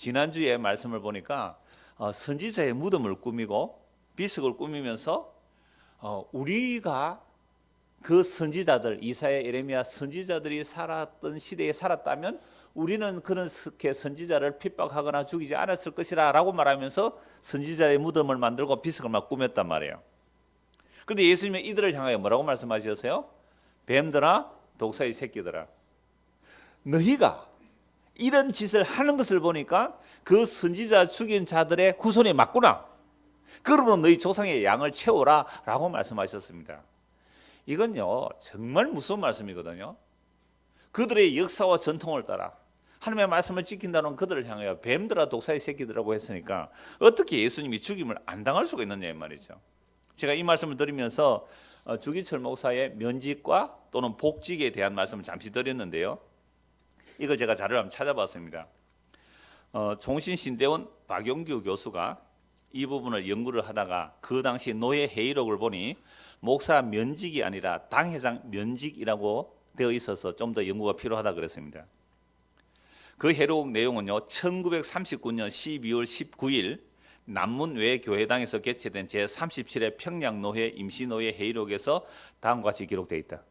지난주에 말씀을 보니까 선지자의 무덤을 꾸미고 비석을 꾸미면서 우리가 그 선지자들, 이사야, 예레미야 선지자들이 살았던 시대에 살았다면 우리는 그렇게 선지자를 핍박하거나 죽이지 않았을 것이라 라고 말하면서 선지자의 무덤을 만들고 비석을 막 꾸몄단 말이에요. 그런데 예수님은 이들을 향하여 뭐라고 말씀하셨어요? 뱀들아, 독사의 새끼들아, 너희가 이런 짓을 하는 것을 보니까 그 선지자 죽인 자들의 후손이 맞구나. 그러므로 너희 조상의 양을 채우라 라고 말씀하셨습니다. 이건요 정말 무서운 말씀이거든요. 그들의 역사와 전통을 따라 하나님의 말씀을 지킨다는 그들을 향하여 뱀들아 독사의 새끼들이라고 했으니까 어떻게 예수님이 죽임을 안 당할 수가 있느냐 이 말이죠. 제가 이 말씀을 드리면서 주기철 목사의 면직과 또는 복직에 대한 말씀을 잠시 드렸는데요. 이걸 제가 자료를 한번 찾아봤습니다. 종신신대원 박용규 교수가 이 부분을 연구를 하다가 그 당시 노예 회의록을 보니 목사 면직이 아니라 당회장 면직이라고 되어 있어서 좀 더 연구가 필요하다 그랬습니다. 그 회의록 내용은요 1939년 12월 19일 남문외교회당에서 개최된 제37회 평양노회 임시노예 회의록에서 다음과 같이 기록되어 있다.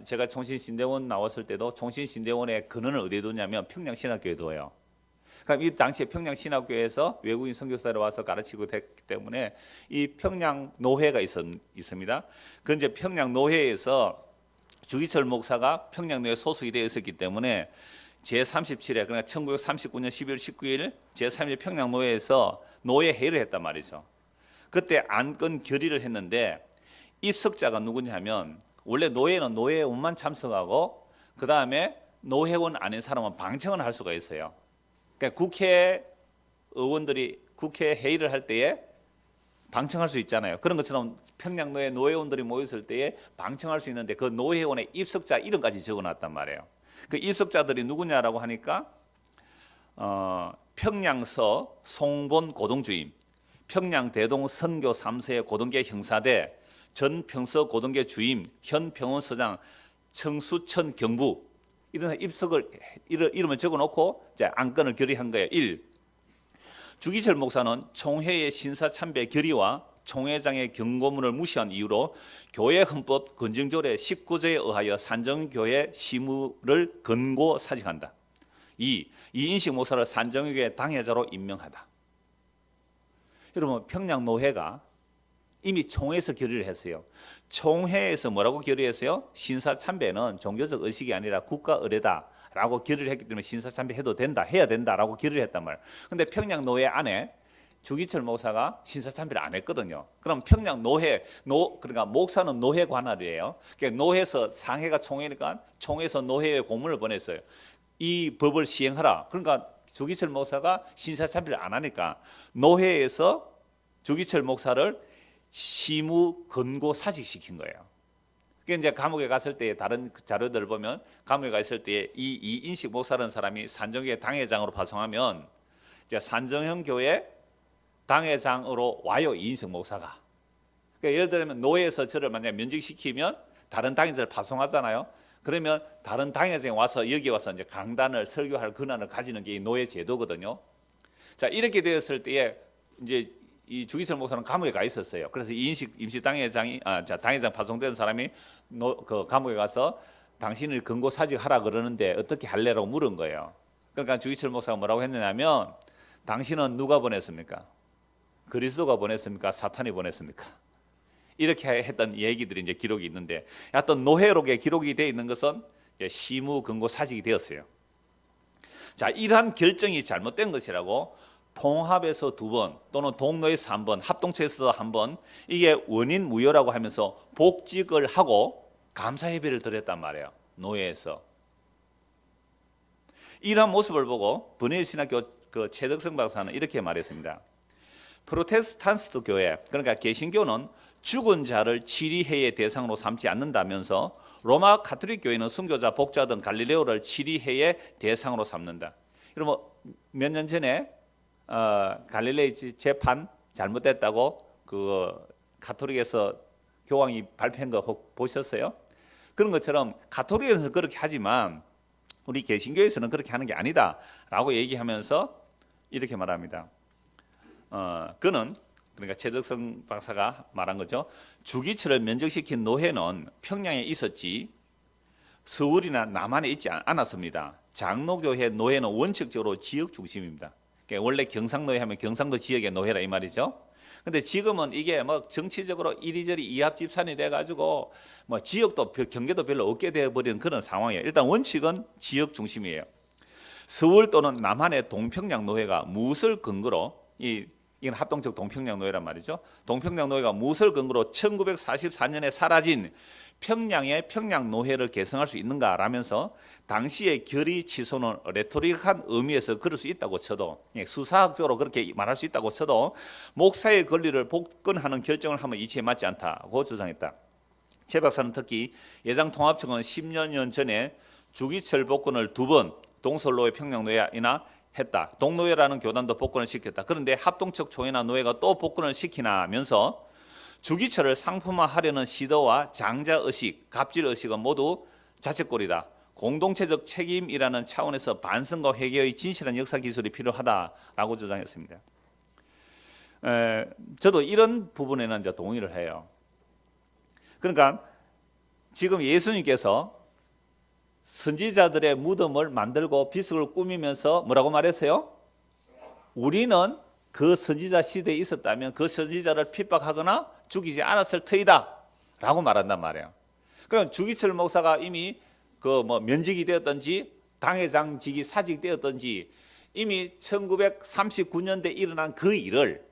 제가 종신신대원 나왔을 때도 종신신대원의 근원을 어디에 두냐면 평양신학교에 두어요. 그럼 이 당시에 평양신학교에서 외국인 선교사로 와서 가르치고 됐기 때문에 이 평양노회가 있습니다. 그 이제 평양노회에서 주기철 목사가 평양노회 소속이 되어 있었기 때문에 제37회 그러니까 1939년 12월 19일 제3회 평양노회에서 노회회의를 했단 말이죠. 그때 안건 결의를 했는데 입석자가 누구냐 하면 원래 노회는 노회원만 참석하고 그 다음에 노회원 아닌 사람은 방청을 할 수가 있어요. 그러니까 국회의원들이 국회 회의를 할 때에 방청할 수 있잖아요. 그런 것처럼 평양노회 노회원들이 모였을 때에 방청할 수 있는데 그 노회원의 입석자 이름까지 적어놨단 말이에요. 그 입석자들이 누구냐라고 하니까 평양서 송본 고동주임, 평양대동 선교 3세의 고동계 형사대, 전평서 고동계 주임, 현 평원서장, 청수천 경부 이런 이름을 적어놓고 이제 안건을 결의한 거예요. 1. 주기철 목사는 총회의 신사참배 결의와 총회장의 경고문을 무시한 이유로 교회 헌법 건정조례 19조에 의하여 산정교회 시무를 권고 사직한다. 2. 이인식 목사를 산정교회 당회자로 임명하다. 여러분 평양노회가 이미 총회에서 결의를 했어요. 총회에서 뭐라고 결의했어요? 신사참배는 종교적 의식이 아니라 국가 의례다라고 결의를 했기 때문에 신사참배 해도 된다, 해야 된다라고 결의를 했단 말이에요. 그런데 평양노회 안에 주기철 목사가 신사참배를 안 했거든요. 그럼 평양노회, 그러니까 목사는 노회 관할이에요. 그러니까 노회에서 상회가 총회니까 총회에서 노회에 공문을 보냈어요. 이 법을 시행하라. 그러니까 주기철 목사가 신사참배를 안 하니까 노회에서 주기철 목사를 시무 권고 사직시킨 거예요. 그러니까 이제 감옥에 갔을 때 다른 자료들을 보면 감옥에 가 있을 때 이 이인식 목사라는 사람이 산정교회 당회장으로 파송하면 이제 산정형 교회 당회장으로 와요. 이인식 목사가. 그러니까 예를 들면 노예에서 저를 만약 면직시키면 다른 당회자를 파송하잖아요. 그러면 다른 당회장이 와서 여기 와서 이제 강단을 설교할 권한을 가지는 게 이 노예 제도거든요. 자 이렇게 되었을 때에 이제 이 주기철 목사는 감옥에 가 있었어요. 그래서 이인식 임시 당회장이 당회장 파송된 사람이 그 감옥에 가서 당신을 권고 사직하라 그러는데 어떻게 할래라고 물은 거예요. 그러니까 주기철 목사가 뭐라고 했느냐면 당신은 누가 보냈습니까? 그리스도가 보냈습니까? 사탄이 보냈습니까? 이렇게 했던 얘기들이 이제 기록이 있는데 어떤 노회록에 기록이 되어 있는 것은 시무 권고 사직이 되었어요. 자, 이러한 결정이 잘못된 것이라고 통합에서 2번 또는 동로에서 1번, 합동체에서 1번 이게 원인 무효라고 하면서 복직을 하고 감사예배를 드렸단 말이에요. 노예에서. 이러한 모습을 보고 버니엘 신학교 그 최덕성 박사는 이렇게 말했습니다. 프로테스탄트 교회 그러니까 개신교는 죽은 자를 치리회의 대상으로 삼지 않는다면서 로마 가톨릭 교회는 순교자, 복자 등 갈릴레오를 치리회의 대상으로 삼는다. 여러분 몇 년 전에 갈릴레이 재판 잘못됐다고 그 가톨릭에서 교황이 발표한 거 보셨어요? 그런 것처럼 가톨릭에서 그렇게 하지만 우리 개신교에서는 그렇게 하는 게 아니다라고 얘기하면서 이렇게 말합니다. 그는 그러니까 최덕성 박사가 말한 거죠. 주기철을 면직시킨 노회는 평양에 있었지 서울이나 남한에 있지 않았습니다. 장로교회 노회는 원칙적으로 지역 중심입니다. 그러니까 원래 경상노회 하면 경상도 지역의 노회라 이 말이죠. 근데 지금은 이게 뭐 정치적으로 이리저리 이합집산이 돼가지고 뭐 지역도 경계도 별로 없게 되어버리는 그런 상황이에요. 일단 원칙은 지역 중심이에요. 서울 또는 남한의 동평양 노회가 무엇을 근거로 이건 합동적 동평양 노회란 말이죠. 동평양 노회가 무엇을 근거로 1944년에 사라진 평양의 평양 노회를 개성할 수 있는가라면서 당시의 결의 취소는 레토릭한 의미에서 그럴 수 있다고 쳐도 수사학적으로 그렇게 말할 수 있다고 쳐도 목사의 권리를 복권하는 결정을 하면 이치에 맞지 않다고 주장했다. 최 박사는 특히 예장통합청은 10년 전에 주기철 복권을 2번 동설로의 평양노회이나 했다. 동노회라는 교단도 복권을 시켰다. 그런데 합동적 총회나 노회가 또 복권을 시키나면서 주기철을 상품화하려는 시도와 장자의식, 갑질의식은 모두 자책골이다. 공동체적 책임이라는 차원에서 반성과 회개의 진실한 역사 기술이 필요하다라고 주장했습니다. 저도 이런 부분에는 이제 동의를 해요. 그러니까 지금 예수님께서 선지자들의 무덤을 만들고 비석을 꾸미면서 뭐라고 말했어요? 우리는 그 선지자 시대에 있었다면 그 선지자를 핍박하거나 죽이지 않았을 터이다 라고 말한단 말이에요. 그럼 주기철 목사가 이미 그 뭐 면직이 되었든지 당회장직이 사직되었든지 이미 1939년대에 일어난 그 일을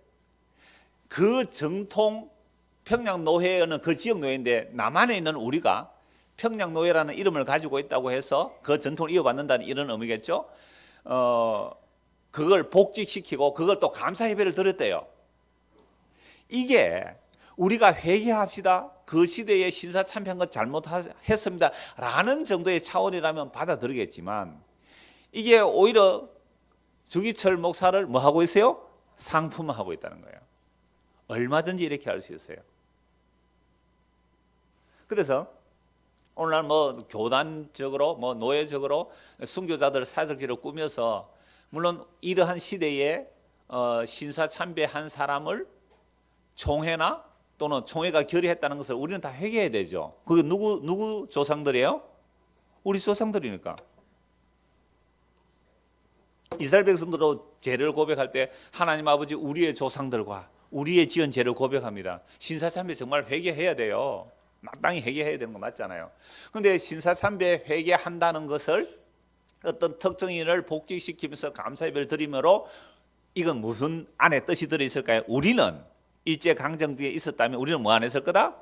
그 정통 평양노회는 그 지역노회인데 남한에 있는 우리가 평양노회라는 이름을 가지고 있다고 해서 그 전통을 이어받는다는 이런 의미겠죠. 그걸 복직시키고 그걸 또 감사예배를 드렸대요. 이게 우리가 회개합시다. 그 시대에 신사참배한 것 잘못했습니다. 라는 정도의 차원이라면 받아들이겠지만 이게 오히려 주기철 목사를 뭐 하고 있어요? 상품화하고 있다는 거예요. 얼마든지 이렇게 할 수 있어요. 그래서 오늘날 뭐 교단적으로 뭐 노예적으로 순교자들 사적지를 꾸며서 물론 이러한 시대에 신사참배한 사람을 총회나 또는 총회가 결의했다는 것을 우리는 다 회개해야 되죠. 그게 누구 조상들이에요? 우리 조상들이니까. 이스라엘 백성들도 죄를 고백할 때 하나님 아버지 우리의 조상들과 우리의 지은 죄를 고백합니다. 신사참배 정말 회개해야 돼요. 마땅히 회개해야 되는 거 맞잖아요. 그런데 신사참배 회개한다는 것을 어떤 특정인을 복직시키면서 감사예배를 드리므로 이건 무슨 안에 뜻이 들어있을까요? 우리는 일제강점기에 있었다면 우리는 뭐 안 했을 거다?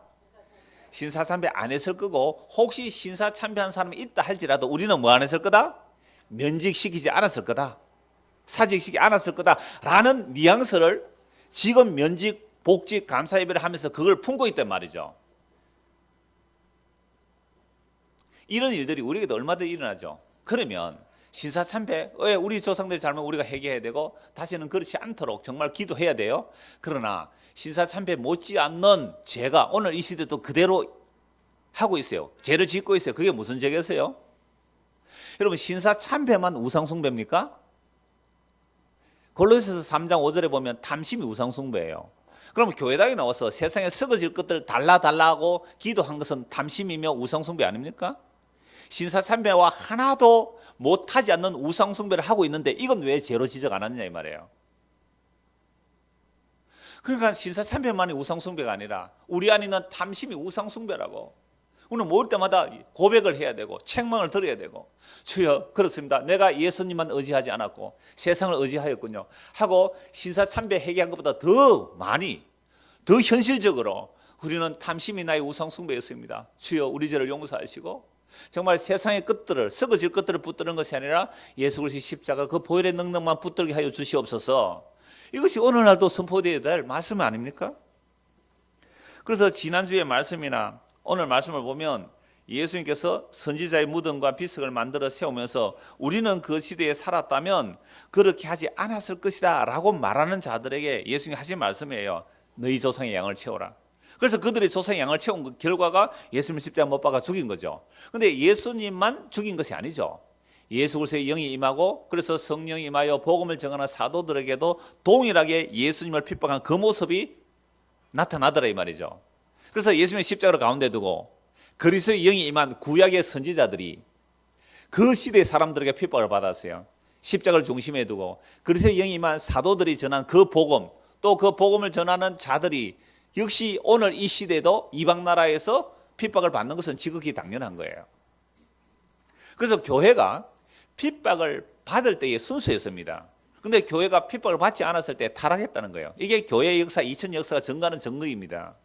신사참배 안 했을 거고 혹시 신사참배한 사람이 있다 할지라도 우리는 뭐 안 했을 거다? 면직시키지 않았을 거다. 사직시키지 않았을 거다 라는 뉘앙스를 지금 면직, 복직, 감사예배를 하면서 그걸 품고 있단 말이죠. 이런 일들이 우리에게도 얼마든지 일어나죠. 그러면 신사참배, 우리 조상들이 잘못 우리가 회개해야 되고 다시는 그렇지 않도록 정말 기도해야 돼요. 그러나 신사참배 못지않는 죄가 오늘 이 시대도 그대로 하고 있어요. 죄를 짓고 있어요. 그게 무슨 죄겠어요? 여러분 신사참배만 우상숭배입니까? 골로새서 3장 5절에 보면 탐심이 우상숭배예요. 그럼 교회당에 나와서 세상에 썩어질 것들을 달라달라고 기도한 것은 탐심이며 우상숭배 아닙니까? 신사참배와 하나도 못하지 않는 우상숭배를 하고 있는데 이건 왜 죄로 지적 안 하느냐 이 말이에요. 그러니까 신사참배만이 우상숭배가 아니라 우리 안에 있는 탐심이 우상숭배라고. 우리는 모일 때마다 고백을 해야 되고 책망을 들어야 되고 주여 그렇습니다. 내가 예수님만 의지하지 않았고 세상을 의지하였군요 하고 신사참배 회개한 것보다 더 많이 더 현실적으로 우리는 탐심이 나의 우상숭배였습니다. 주여 우리 죄를 용서하시고 정말 세상의 것들을 썩어질 것들을 붙드는 것이 아니라 예수 그리스도의 십자가 그 보혈의 능력만 붙들게 하여 주시옵소서. 이것이 오늘날도 선포되어야 될 말씀 아닙니까? 그래서 지난주의 말씀이나 오늘 말씀을 보면 예수님께서 선지자의 무덤과 비석을 만들어 세우면서 우리는 그 시대에 살았다면 그렇게 하지 않았을 것이다 라고 말하는 자들에게 예수님이 하신 말씀이에요. 너희 조상의 양을 채워라. 그래서 그들의 조상의 양을 채운 그 결과가 예수님 십자가 못 박아 죽인 거죠. 그런데 예수님만 죽인 것이 아니죠. 예수 그리스도의 영이 임하고 그래서 성령이 임하여 복음을 전하는 사도들에게도 동일하게 예수님을 핍박한 그 모습이 나타나더라 이 말이죠. 그래서 예수님의 십자가를 가운데 두고 그리스도의 영이 임한 구약의 선지자들이 그 시대의 사람들에게 핍박을 받았어요. 십자가를 중심에 두고 그리스도의 영이 임한 사도들이 전한 그 복음, 또 그 복음을 전하는 자들이 역시 오늘 이 시대도 이방 나라에서 핍박을 받는 것은 지극히 당연한 거예요. 그래서 교회가 핍박을 받을 때의 순수였습니다. 그런데 교회가 핍박을 받지 않았을 때 타락했다는 거예요. 이게 교회의 역사, 2000년 역사가 증거하는 증거입니다.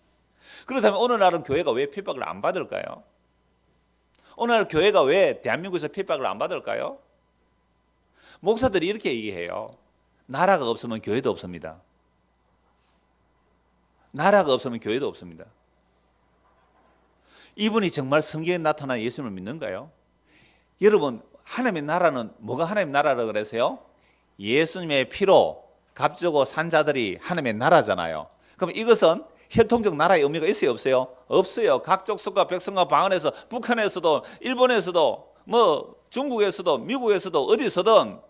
그렇다면 오늘날은 교회가 왜 핍박을 안 받을까요? 오늘 교회가 왜 대한민국에서 핍박을 안 받을까요? 목사들이 이렇게 얘기해요. 나라가 없으면 교회도 없습니다. 나라가 없으면 교회도 없습니다. 이분이 정말 성경에 나타난 예수님을 믿는가요? 여러분, 하나님의 나라는 뭐가 하나님의 나라라고 그러세요? 예수님의 피로 값주고 산 자들이 하나님의 나라잖아요. 그럼 이것은 혈통적 나라의 의미가 있어요, 없어요? 없어요. 각 족속과 백성과 방언에서, 북한에서도, 일본에서도, 중국에서도, 미국에서도, 어디서든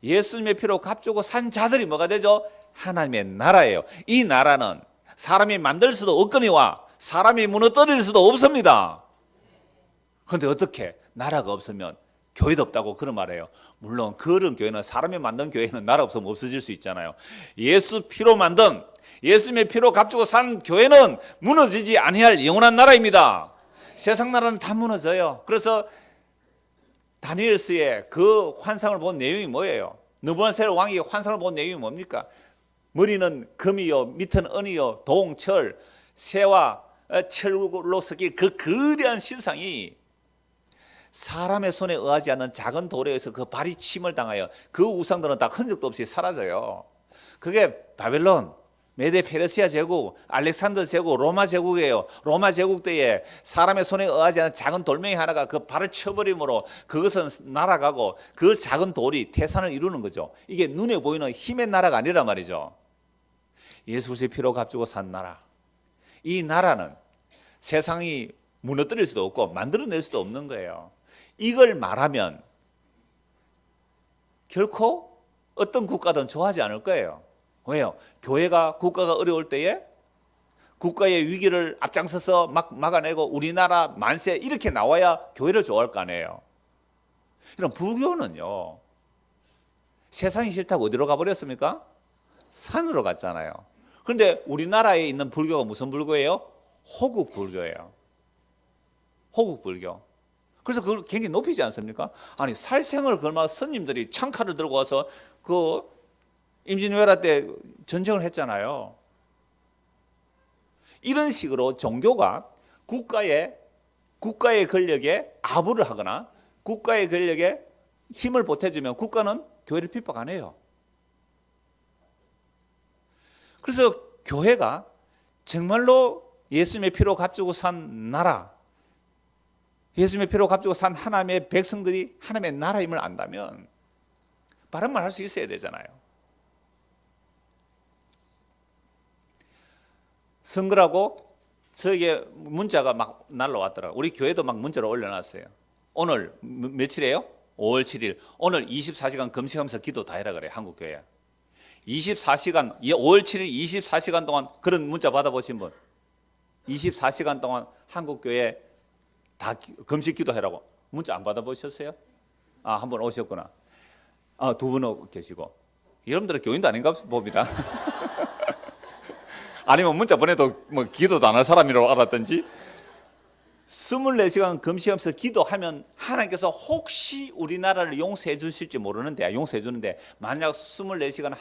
예수님의 피로 값주고 산 자들이 뭐가 되죠? 하나님의 나라예요. 이 나라는 사람이 만들 수도 없거니와 사람이 무너뜨릴 수도 없습니다. 그런데 어떻게? 나라가 없으면 교회도 없다고 그런 말이에요. 물론 그런 교회는, 사람이 만든 교회는 나라 없으면 없어질 수 있잖아요. 예수 피로 만든, 예수님의 피로 값주고 산 교회는 무너지지 아니할 영원한 나라입니다. 세상 나라는 다 무너져요. 그래서 다니엘서의 그 환상을 본 내용이 뭐예요? 느부갓네살 왕이 환상을 본 내용이 뭡니까? 머리는 금이요, 밑은 은이요, 동, 철, 새와 철로 섞인 그 거대한 신상이 사람의 손에 의하지 않는 작은 돌에 의해서 그 발이 침을 당하여 그 우상들은 다 흔적도 없이 사라져요. 그게 바벨론, 메데 페르시아 제국, 알렉산더 제국, 로마 제국이에요. 로마 제국 때에 사람의 손에 의하지 않는 작은 돌멩이 하나가 그 발을 쳐버림으로 그것은 날아가고 그 작은 돌이 태산을 이루는 거죠. 이게 눈에 보이는 힘의 나라가 아니란 말이죠. 예수 그리스도의 피로 값주고 산 나라. 이 나라는 세상이 무너뜨릴 수도 없고 만들어낼 수도 없는 거예요. 이걸 말하면 결코 어떤 국가든 좋아하지 않을 거예요. 왜요? 교회가 국가가 어려울 때에 국가의 위기를 앞장서서 막아내고 우리나라 만세 이렇게 나와야 교회를 좋아할 거 아니에요. 그럼 불교는요, 세상이 싫다고 어디로 가버렸습니까? 산으로 갔잖아요. 그런데 우리나라에 있는 불교가 무슨 불교예요? 호국 불교예요. 호국 불교. 그래서 그걸 굉장히 높이지 않습니까? 아니, 살생을 걸마 스님들이 창칼을 들고 와서 그 임진왜란 때 전쟁을 했잖아요. 이런 식으로 종교가 국가의 권력에 아부를 하거나 국가의 권력에 힘을 보태주면 국가는 교회를 핍박 안 해요. 그래서 교회가 정말로 예수님의 피로 값주고 산 나라, 예수님의 피로 값주고 산 하나님의 백성들이 하나님의 나라임을 안다면 바른 말 할 수 있어야 되잖아요. 선거라고 저에게 문자가 막 날라왔더라고요. 우리 교회도 막 문자로 올려놨어요. 오늘 며칠이에요? 5월 7일. 오늘 24시간 금식하면서 기도 다 해라 그래요. 한국교회. 24시간, 5월 7일 24시간 동안 그런 문자 받아보신 분? 24시간 동안 한국교회 다 금식 기도해라고 문자 안 받아보셨어요? 아, 한 분 오셨구나. 아, 두 분 계시고. 여러분들은 교인도 아닌가 봅니다. 아니면 문자 보내도 뭐 기도도 안 할 사람이라고 알았던지. 24시간 금식하면서 기도하면 하나님께서 혹시 우리나라를 용서해 주실지 모르는데, 용서해 주는데, 만약 24시간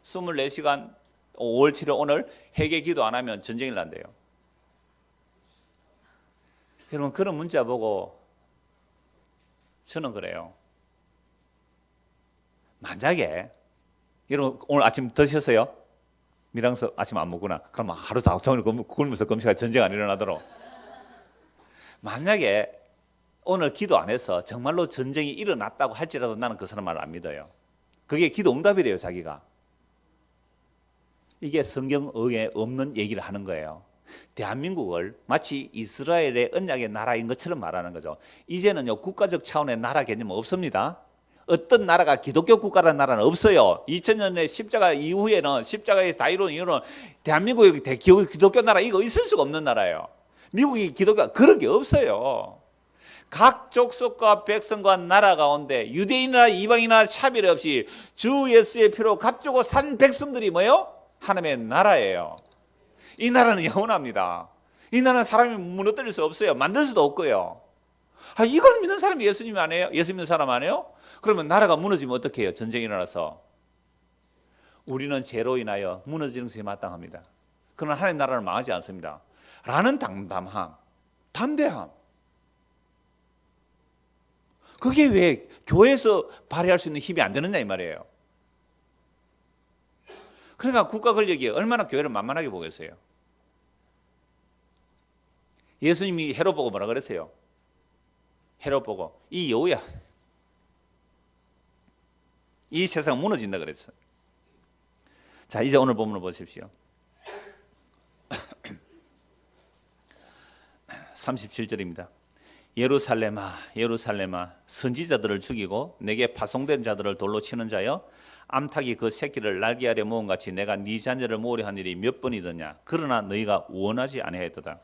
24시간 5월 7일 오늘 회개 기도 안 하면 전쟁이 난대요. 여러분, 그런 문자 보고 저는 그래요. 만약에 여러분 오늘 아침 드셨어요? 밀양서 아침 안 먹구나. 그럼 하루 종일 굶으면서 금식할 전쟁 안 일어나도록. 만약에 오늘 기도 안 해서 정말로 전쟁이 일어났다고 할지라도 나는 그 사람 말을 안 믿어요. 그게 기도 응답이래요, 자기가. 이게 성경에 없는 얘기를 하는 거예요. 대한민국을 마치 이스라엘의 언약의 나라인 것처럼 말하는 거죠. 이제는요, 국가적 차원의 나라 개념은 없습니다. 어떤 나라가 기독교 국가라는 나라는 없어요. 2000년에 십자가 이후에는, 십자가의 다 이룬 이후는 대한민국이 기독교 나라 이거 있을 수가 없는 나라예요. 미국이 기독교 그런 게 없어요. 각 족속과 백성과 나라 가운데 유대인이나 이방인이나 차별 없이 주 예수의 피로 값주고 산 백성들이 뭐예요? 하나님의 나라예요. 이 나라는 영원합니다. 이 나라는 사람이 무너뜨릴 수 없어요. 만들 수도 없고요. 이걸 믿는 사람이 예수님 아니에요? 예수 믿는 사람 아니에요? 그러면 나라가 무너지면 어떻게 해요? 전쟁이 일어나서. 우리는 죄로 인하여 무너지는 것이 마땅합니다. 그러나 하나님 나라는 망하지 않습니다. 라는 담담함, 담대함. 그게 왜 교회에서 발휘할 수 있는 힘이 안 되느냐 이 말이에요. 그러니까 국가 권력이 얼마나 교회를 만만하게 보겠어요. 예수님이 헤롯 보고 뭐라 그랬어요? 헤롯 보고 이 여우야, 이 세상 무너진다 그랬어요. 자, 이제 오늘 본문을 보십시오. 37절입니다. 예루살렘아 예루살렘아 선지자들을 죽이고 내게 파송된 자들을 돌로 치는 자여, 암탉이 그 새끼를 날개 아래 모은 같이 내가 네 자녀를 모으려 한 일이 몇 번이더냐. 그러나 너희가 원하지 아니하였도다.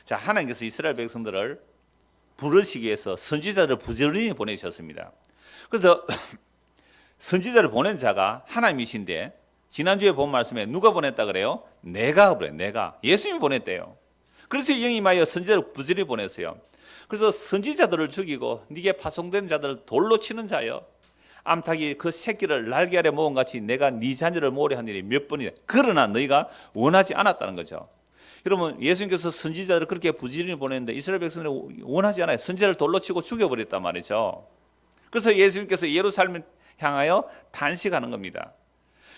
자, 하나님께서 이스라엘 백성들을 부르시기 위해서 선지자들을 부지런히 보내셨습니다. 그래서 선지자를 보낸 자가 하나님이신데, 지난주에 본 말씀에 누가 보냈다 그래요? 내가 그래, 내가. 예수님이 보냈대요. 그래서 영임하여 선지자를 부지런히 보냈어요. 그래서 선지자들을 죽이고 네게 파송된 자들을 돌로 치는 자여, 암탉이 그 새끼를 날개 아래 모은 같이 내가 네 자녀를 모으려 한 일이 몇 번이냐. 그러나 너희가 원하지 않았다는 거죠. 여러분, 예수님께서 선지자들을 그렇게 부지런히 보냈는데 이스라엘 백성들이 원하지 않아요. 선지자를 돌로 치고 죽여버렸단 말이죠. 그래서 예수님께서 예루살렘을 향하여 단식하는 겁니다.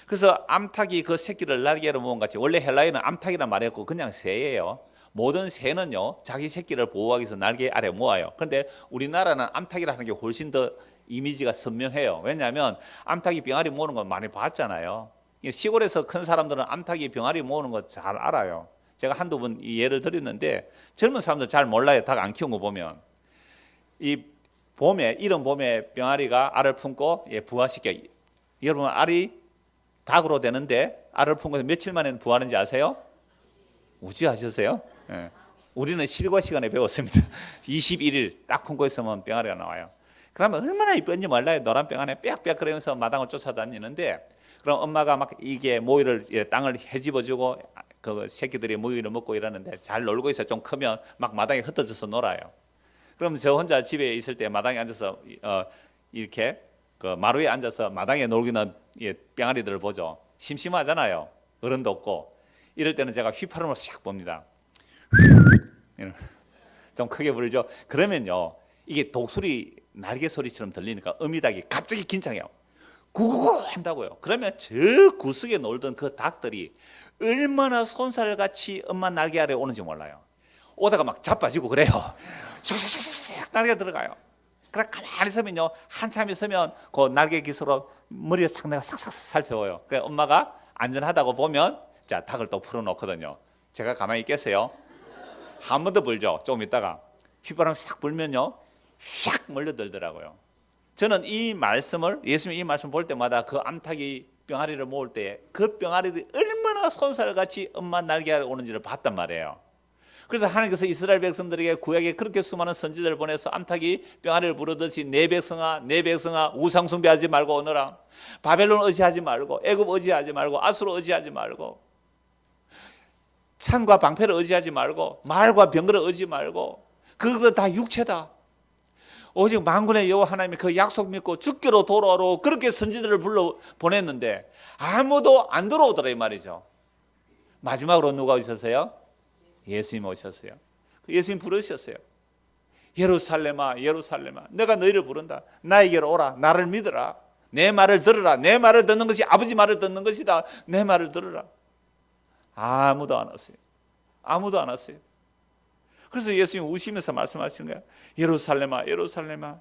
그래서 암탉이 그 새끼를 날개로 모은 같이, 원래 헬라어는 암탉이란 말이었고 그냥 새예요. 모든 새는요, 자기 새끼를 보호하기 위해서 날개 아래 모아요. 그런데 우리나라는 암탉이라는 게 훨씬 더 이미지가 선명해요. 왜냐하면 암탉이 병아리 모으는 건 많이 봤잖아요. 시골에서 큰 사람들은 암탉이 병아리 모으는 거 잘 알아요. 제가 한두 번 예를 드렸는데 젊은 사람들 잘 몰라요. 닭 안 키운 거 보면. 이 봄에, 이른 봄에 병아리가 알을 품고 부화시켜. 여러분, 알이 닭으로 되는데 알을 품고 며칠 만에 부화하는지 아세요? 우지하셨어요? 네. 우리는 실과 시간에 배웠습니다. 21일 딱 품고 있으면 병아리가 나와요. 그러면 얼마나 이쁜지 몰라요. 노란 병 안에 빽빽 그러면서 마당을 쫓아다니는데, 그럼 엄마가 막 이게 모이를, 땅을 헤집어주고 그 새끼들이 모이를 먹고 이러는데 잘 놀고 있어요. 좀 크면 막 마당에 흩어져서 놀아요. 그럼 저 혼자 집에 있을 때 마당에 앉아서 이렇게 그 마루에 앉아서 마당에 놀기는 병아리들을 보죠. 심심하잖아요. 어른도 없고. 이럴 때는 제가 휘파람을 싹 봅니다. 좀 크게 불죠. 그러면요, 이게 독수리 날개 소리처럼 들리니까 어미닭이 갑자기 긴장해요. 구구구 한다고요. 그러면 저 구석에 놀던 그 닭들이 얼마나 손살같이 엄마 날개 아래 오는지 몰라요. 오다가 막 자빠지고 그래요. 슉슉슉슉 날개 들어가요. 그래 가만히 서면요, 한참 있으면 그 날개 기스로 머리를 싹 내가 싹싹 살펴봐요. 그래 엄마가 안전하다고 보면 자, 닭을 또 풀어놓거든요. 제가 가만히 있겠어요? 한 번 더 불죠. 조금 있다가 휘바람 싹 불면요, 샥 몰려들더라고요. 저는 이 말씀을, 예수님 이 말씀 볼 때마다 그 암탉이 병아리를 모을 때 그 병아리들이 얼마나 손살같이 엄마 날개 아래 오는지를 봤단 말이에요. 그래서 하나님께서 이스라엘 백성들에게 구약에 그렇게 수많은 선지자를 보내서 암탉이 병아리를 부르듯이 내 백성아 내 백성아 우상 숭배하지 말고 오너라. 바벨론 의지하지 말고 애굽 의지하지 말고 아수르 의지하지 말고 창과 방패를 의지하지 말고 말과 병거를 의지 말고 그거 다 육체다. 오직 만군의 여호와 하나님이 그 약속 믿고 주께로 돌아오라고 그렇게 선지자들을 불러 보냈는데 아무도 안 들어오더라 이 말이죠. 마지막으로 누가 오셨어요? 예수님 오셨어요. 예수님 부르셨어요. 예루살렘아 예루살렘아 내가 너희를 부른다. 나에게로 오라. 나를 믿으라. 내 말을 들으라. 내 말을 듣는 것이 아버지 말을 듣는 것이다. 내 말을 들으라. 아무도 안 왔어요. 아무도 안 왔어요. 그래서 예수님 우시면서 말씀하시는 거예요. 예루살렘아 예루살렘아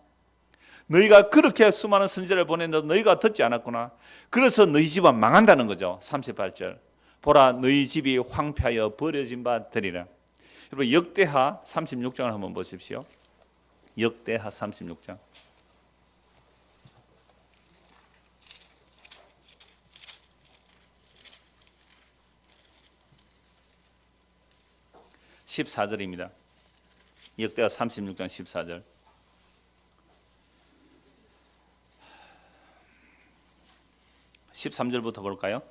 너희가 그렇게 수많은 선지자를 보냈는데 너희가 듣지 않았구나. 그래서 너희 집은 망한다는 거죠. 38절 보라 너희 집이 황폐하여 버려진 바 되리라. 여러분 역대하 36장을 한번 보십시오. 역대하 36장. 14절입니다. 역대하 36장 14절. (13절부터) 볼까요?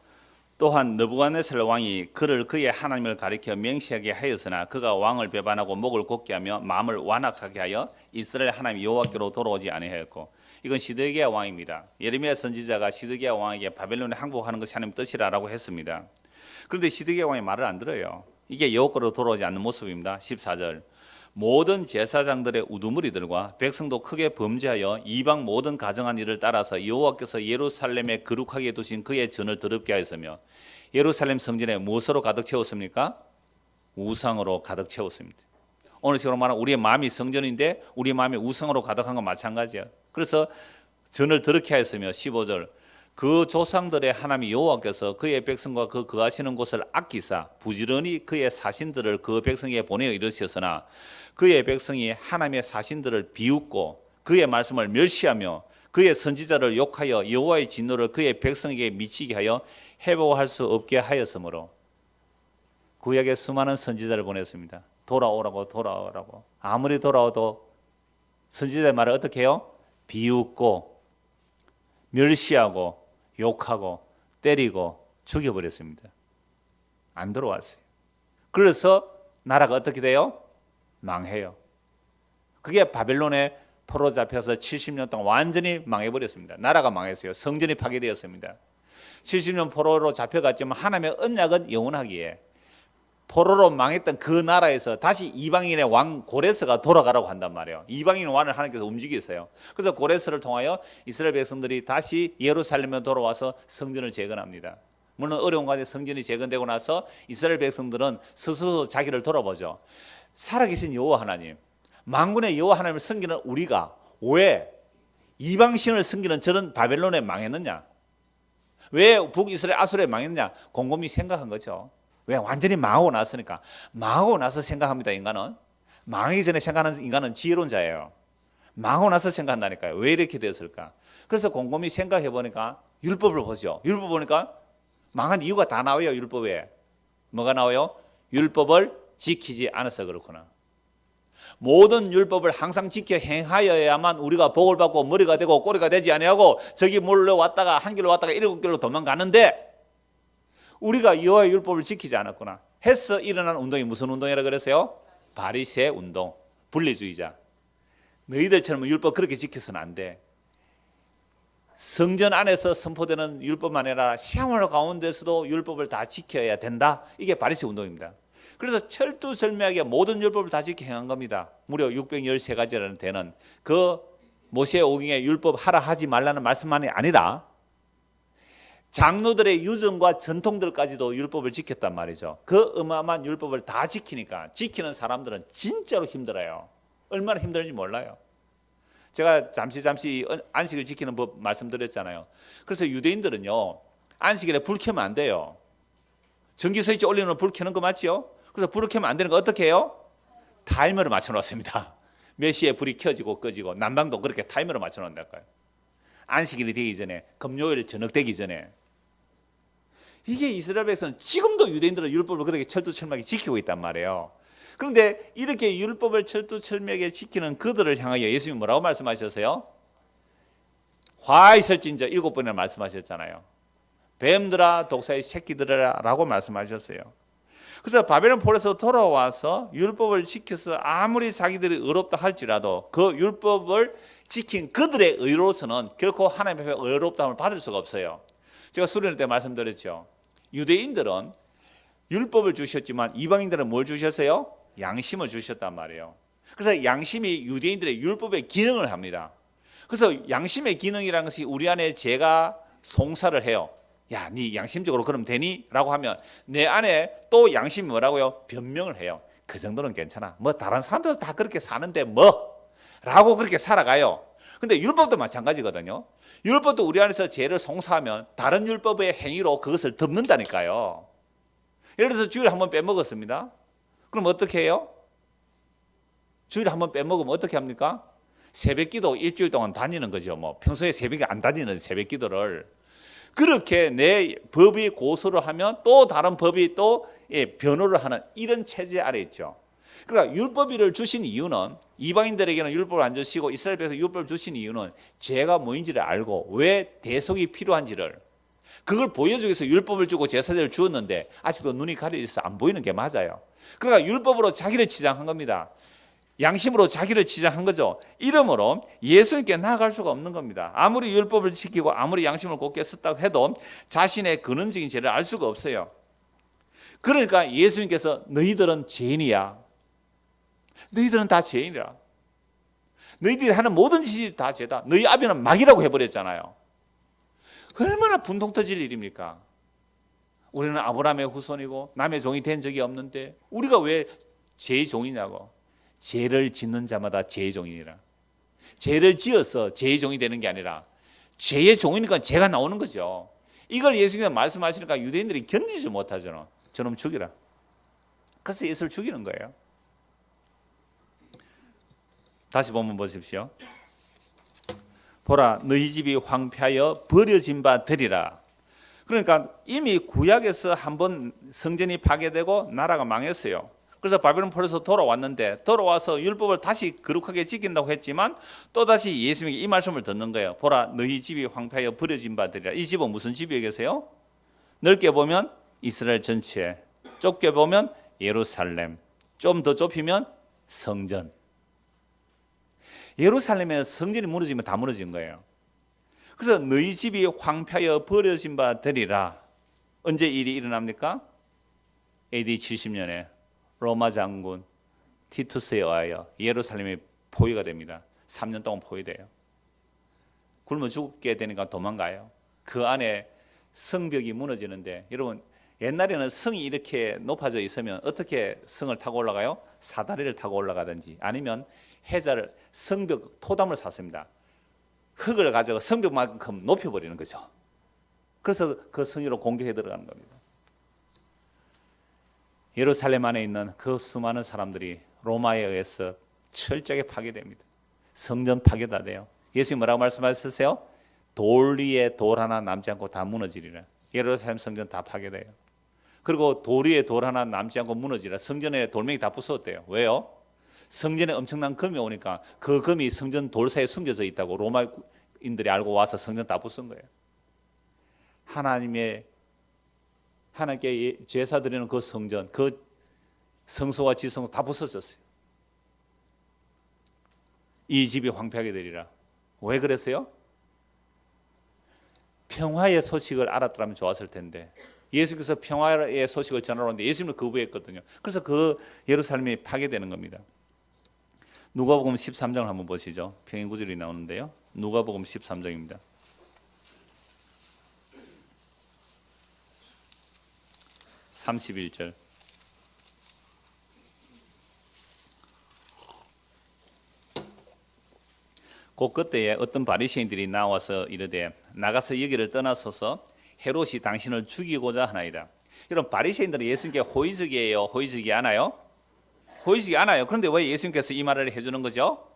또한 느부갓네살 왕이 그를 그의 하나님을 가리켜 맹세하게 하였으나 그가 왕을 배반하고 목을 곧게 하며 마음을 완악하게 하여 이스라엘 하나님 여호와께로 돌아오지 아니하였고, 이건 시드기야 왕입니다. 예레미야 선지자가 시드기야 왕에게 바벨론에 항복하는 것이 하나님 뜻이라고 했습니다. 그런데 시드기야 왕이 말을 안 들어요. 이게 여호와께로 돌아오지 않는 모습입니다. 14절. 모든 제사장들의 우두머리들과 백성도 크게 범죄하여 이방 모든 가정한 일을 따라서 여호와께서 예루살렘에 거룩하게 두신 그의 전을 더럽게 하였으며, 예루살렘 성전에 무엇으로 가득 채웠습니까? 우상으로 가득 채웠습니다. 오늘 식으로 말하면 우리의 마음이 성전인데 우리의 마음이 우상으로 가득한 건 마찬가지야. 그래서 전을 더럽게 하였으며, 15절. 그 조상들의 하나님 여호와께서 그의 백성과 그 거하시는 곳을 아끼사 부지런히 그의 사신들을 그 백성에게 보내어 이르셨으나 그의 백성이 하나님의 사신들을 비웃고 그의 말씀을 멸시하며 그의 선지자를 욕하여 여호와의 진노를 그의 백성에게 미치게 하여 회복할 수 없게 하였으므로 구약에 수많은 선지자를 보냈습니다. 돌아오라고. 아무리 돌아와도 선지자의 말을 어떻게 해요? 비웃고 멸시하고 욕하고 때리고 죽여버렸습니다. 안 들어왔어요. 그래서 나라가 어떻게 돼요? 망해요. 그게 바벨론에 포로 잡혀서 70년 동안 완전히 망해버렸습니다. 나라가 망했어요. 성전이 파괴되었습니다. 70년 포로로 잡혀갔지만 하나님의 언약은 영원하기에 포로로 망했던 그 나라에서 다시 이방인의 왕 고레스가 돌아가라고 한단 말이에요. 이방인 왕을 하나님께서 움직이세요. 그래서 고레스를 통하여 이스라엘 백성들이 다시 예루살렘에 돌아와서 성전을 재건합니다. 물론 어려운 가운데 성전이 재건되고 나서 이스라엘 백성들은 스스로 자기를 돌아보죠. 살아계신 여호와 하나님, 만군의 여호와 하나님을 섬기는 우리가 왜 이방신을 섬기는 저런 바벨론에 망했느냐? 왜 북이스라엘 아수르에 망했느냐? 곰곰이 생각한 거죠. 왜? 완전히 망하고 났으니까. 망하고 나서 생각합니다. 인간은 망하기 전에 생각하는 인간은 지혜론자예요. 망하고 나서 생각한다니까요. 왜 이렇게 되었을까? 그래서 곰곰이 생각해 보니까 율법을 보죠. 율법 보니까 망한 이유가 다 나와요. 율법에 뭐가 나와요? 율법을 지키지 않아서 그렇구나. 모든 율법을 항상 지켜 행하여야만 우리가 복을 받고 머리가 되고 꼬리가 되지 아니하고 저기 몰려왔다가 한 길로 왔다가 일곱 길로 도망가는데 우리가 여호와의 율법을 지키지 않았구나 해서 일어난 운동이 무슨 운동이라 그랬어요? 바리새 운동, 분리주의자. 너희들처럼 율법 그렇게 지켜서는 안 돼. 성전 안에서 선포되는 율법만 아니라 생활 가운데서도 율법을 다 지켜야 된다. 이게 바리새 운동입니다. 그래서 철두철미하게 모든 율법을 다 지켜 행한 겁니다. 무려 613가지라는 되는 그 모세 오경의 율법 하라 하지 말라는 말씀만이 아니라 장로들의 유전과 전통들까지도 율법을 지켰단 말이죠. 그 어마어마한 율법을 다 지키니까 지키는 사람들은 진짜로 힘들어요. 얼마나 힘들는지 몰라요. 제가 잠시 안식을 지키는 법 말씀드렸잖아요. 그래서 유대인들은요, 안식일에 불 켜면 안 돼요. 전기 스위치 올리면 불 켜는 거 맞죠? 그래서 불을 켜면 안 되는 거 어떻게 해요? 타이머를 맞춰 놓습니다. 몇 시에 불이 켜지고 꺼지고. 난방도 그렇게 타이머를 맞춰 놓는다고요. 안식일이 되기 전에, 금요일 저녁 되기 전에. 이게 이스라엘 백성은 지금도 유대인들은 율법을 그렇게 철두철미하게 지키고 있단 말이에요. 그런데 이렇게 율법을 철두철미하게 지키는 그들을 향하여 예수님이 뭐라고 말씀하셨어요? 화 있을진저 7번이나 말씀하셨잖아요. 뱀들아 독사의 새끼들아 라고 말씀하셨어요. 그래서 바벨론 포로에서 돌아와서 율법을 지켜서 아무리 자기들이 의롭다 할지라도 그 율법을 지킨 그들의 의로서는 결코 하나님 앞에 의롭다함을 받을 수가 없어요. 제가 수련회 때 말씀드렸죠. 유대인들은 율법을 주셨지만 이방인들은 뭘 주셨어요? 양심을 주셨단 말이에요. 그래서 양심이 유대인들의 율법의 기능을 합니다. 그래서 양심의 기능이라는 것이 우리 안에 제가 송사를 해요. 야, 네 양심적으로 그럼 되니? 라고 하면 내 안에 또 양심이 뭐라고요? 변명을 해요. 그 정도는 괜찮아. 뭐 다른 사람들도 다 그렇게 사는데 뭐? 라고 그렇게 살아가요. 근데 율법도 마찬가지거든요. 율법도 우리 안에서 죄를 송사하면 다른 율법의 행위로 그것을 덮는다니까요. 예를 들어서 주일에 한 번 빼먹었습니다. 그럼 어떻게 해요? 주일에 한 번 빼먹으면 어떻게 합니까? 새벽기도 일주일 동안 다니는 거죠. 뭐 평소에 새벽에 안 다니는 새벽기도를. 그렇게 내 법이 고소를 하면 또 다른 법이 또 변호를 하는 이런 체제 아래 있죠. 그러니까 율법을 주신 이유는, 이방인들에게는 율법을 안 주시고 이스라엘 백성에게 율법을 주신 이유는 죄가 뭐인지를 알고 왜 대속이 필요한지를, 그걸 보여주기 위해서 율법을 주고 제사제를 주었는데 아직도 눈이 가려져 있어 안 보이는 게 맞아요. 그러니까 율법으로 자기를 치장한 겁니다. 양심으로 자기를 치장한 거죠. 이러므로 예수님께 나아갈 수가 없는 겁니다. 아무리 율법을 지키고 아무리 양심을 곱게 썼다고 해도 자신의 근원적인 죄를 알 수가 없어요. 그러니까 예수님께서 너희들은 죄인이야. 너희들은 다 죄인이라. 너희들이 하는 모든 짓이 다 죄다. 너희 아비는 마귀라고 해버렸잖아요. 얼마나 분통 터질 일입니까? 우리는 아브라함의 후손이고 남의 종이 된 적이 없는데 우리가 왜 죄의 종이냐고. 죄를 짓는 자마다 죄의 종이니라. 죄를 지어서 죄의 종이 되는 게 아니라 죄의 종이니까 죄가 나오는 거죠. 이걸 예수님께서 말씀하시니까 유대인들이 견디지 못하잖아. 저놈 죽이라. 그래서 예수를 죽이는 거예요. 다시 본문 보십시오. 보라, 너희 집이 황폐하여 버려진 바 되리라. 그러니까 이미 구약에서 한번 성전이 파괴되고 나라가 망했어요. 그래서 바벨론 포로에서 돌아왔는데, 돌아와서 율법을 다시 거룩하게 지킨다고 했지만 또다시 예수님에게 이 말씀을 듣는 거예요. 보라, 너희 집이 황폐하여 버려진 바 되리라. 이 집은 무슨 집이에요 계세요? 넓게 보면 이스라엘 전체, 좁게 보면 예루살렘, 좀 더 좁히면 성전. 예루살렘에 성전이 무너지면 다 무너진 거예요. 그래서 너희 집이 황폐하여 버려진 바 되리라. 언제 일이 일어납니까? AD 70년에 로마 장군 티투스에 의하여 예루살렘이 포위가 됩니다. 3년 동안 포위돼요. 굶어 죽게 되니까 도망가요. 그 안에 성벽이 무너지는데, 여러분 옛날에는 성이 이렇게 높아져 있으면 어떻게 성을 타고 올라가요? 사다리를 타고 올라가든지 아니면 해자를, 성벽 토담을 샀습니다. 흙을 가지고 성벽만큼 높여버리는 거죠. 그래서 그 성 위로 공격해 들어가는 겁니다. 예루살렘 안에 있는 그 수많은 사람들이 로마에 의해서 철저하게 파괴됩니다. 성전 파괴 다 돼요. 예수님 뭐라고 말씀하셨어요? 돌 위에 돌 하나 남지 않고 다 무너지리라. 예루살렘 성전 다 파괴돼요. 그리고 돌 위에 돌 하나 남지 않고 무너지라. 성전에 돌멩이 다 부수었대요. 왜요? 성전에 엄청난 금이 오니까 그 금이 성전 돌 사이에 숨겨져 있다고 로마인들이 알고 와서 성전 다 부순 거예요. 하나님께 제사 드리는 그 성전, 그 성소와 지성소 다 부서졌어요. 이 집이 황폐하게 되리라. 왜 그랬어요? 평화의 소식을 알았더라면 좋았을 텐데, 예수께서 평화의 소식을 전하러 오는데 예수님은 거부했거든요. 그래서 그 예루살렘이 파괴되는 겁니다. 누가복음 13장을 한번 보시죠. 평행 구절이 나오는데요. 누가복음 13장입니다. 31절. 그 그때에 어떤 바리새인들이 나와서 이르되 나가서 여기를 떠나소서 헤롯이 당신을 죽이고자 하나이다. 여러분 바리새인들은 예수님께 호의적이에요? 호의적이 않아요? 호의적이 않아요. 그런데 왜 예수님께서 이 말을 해주는 거죠?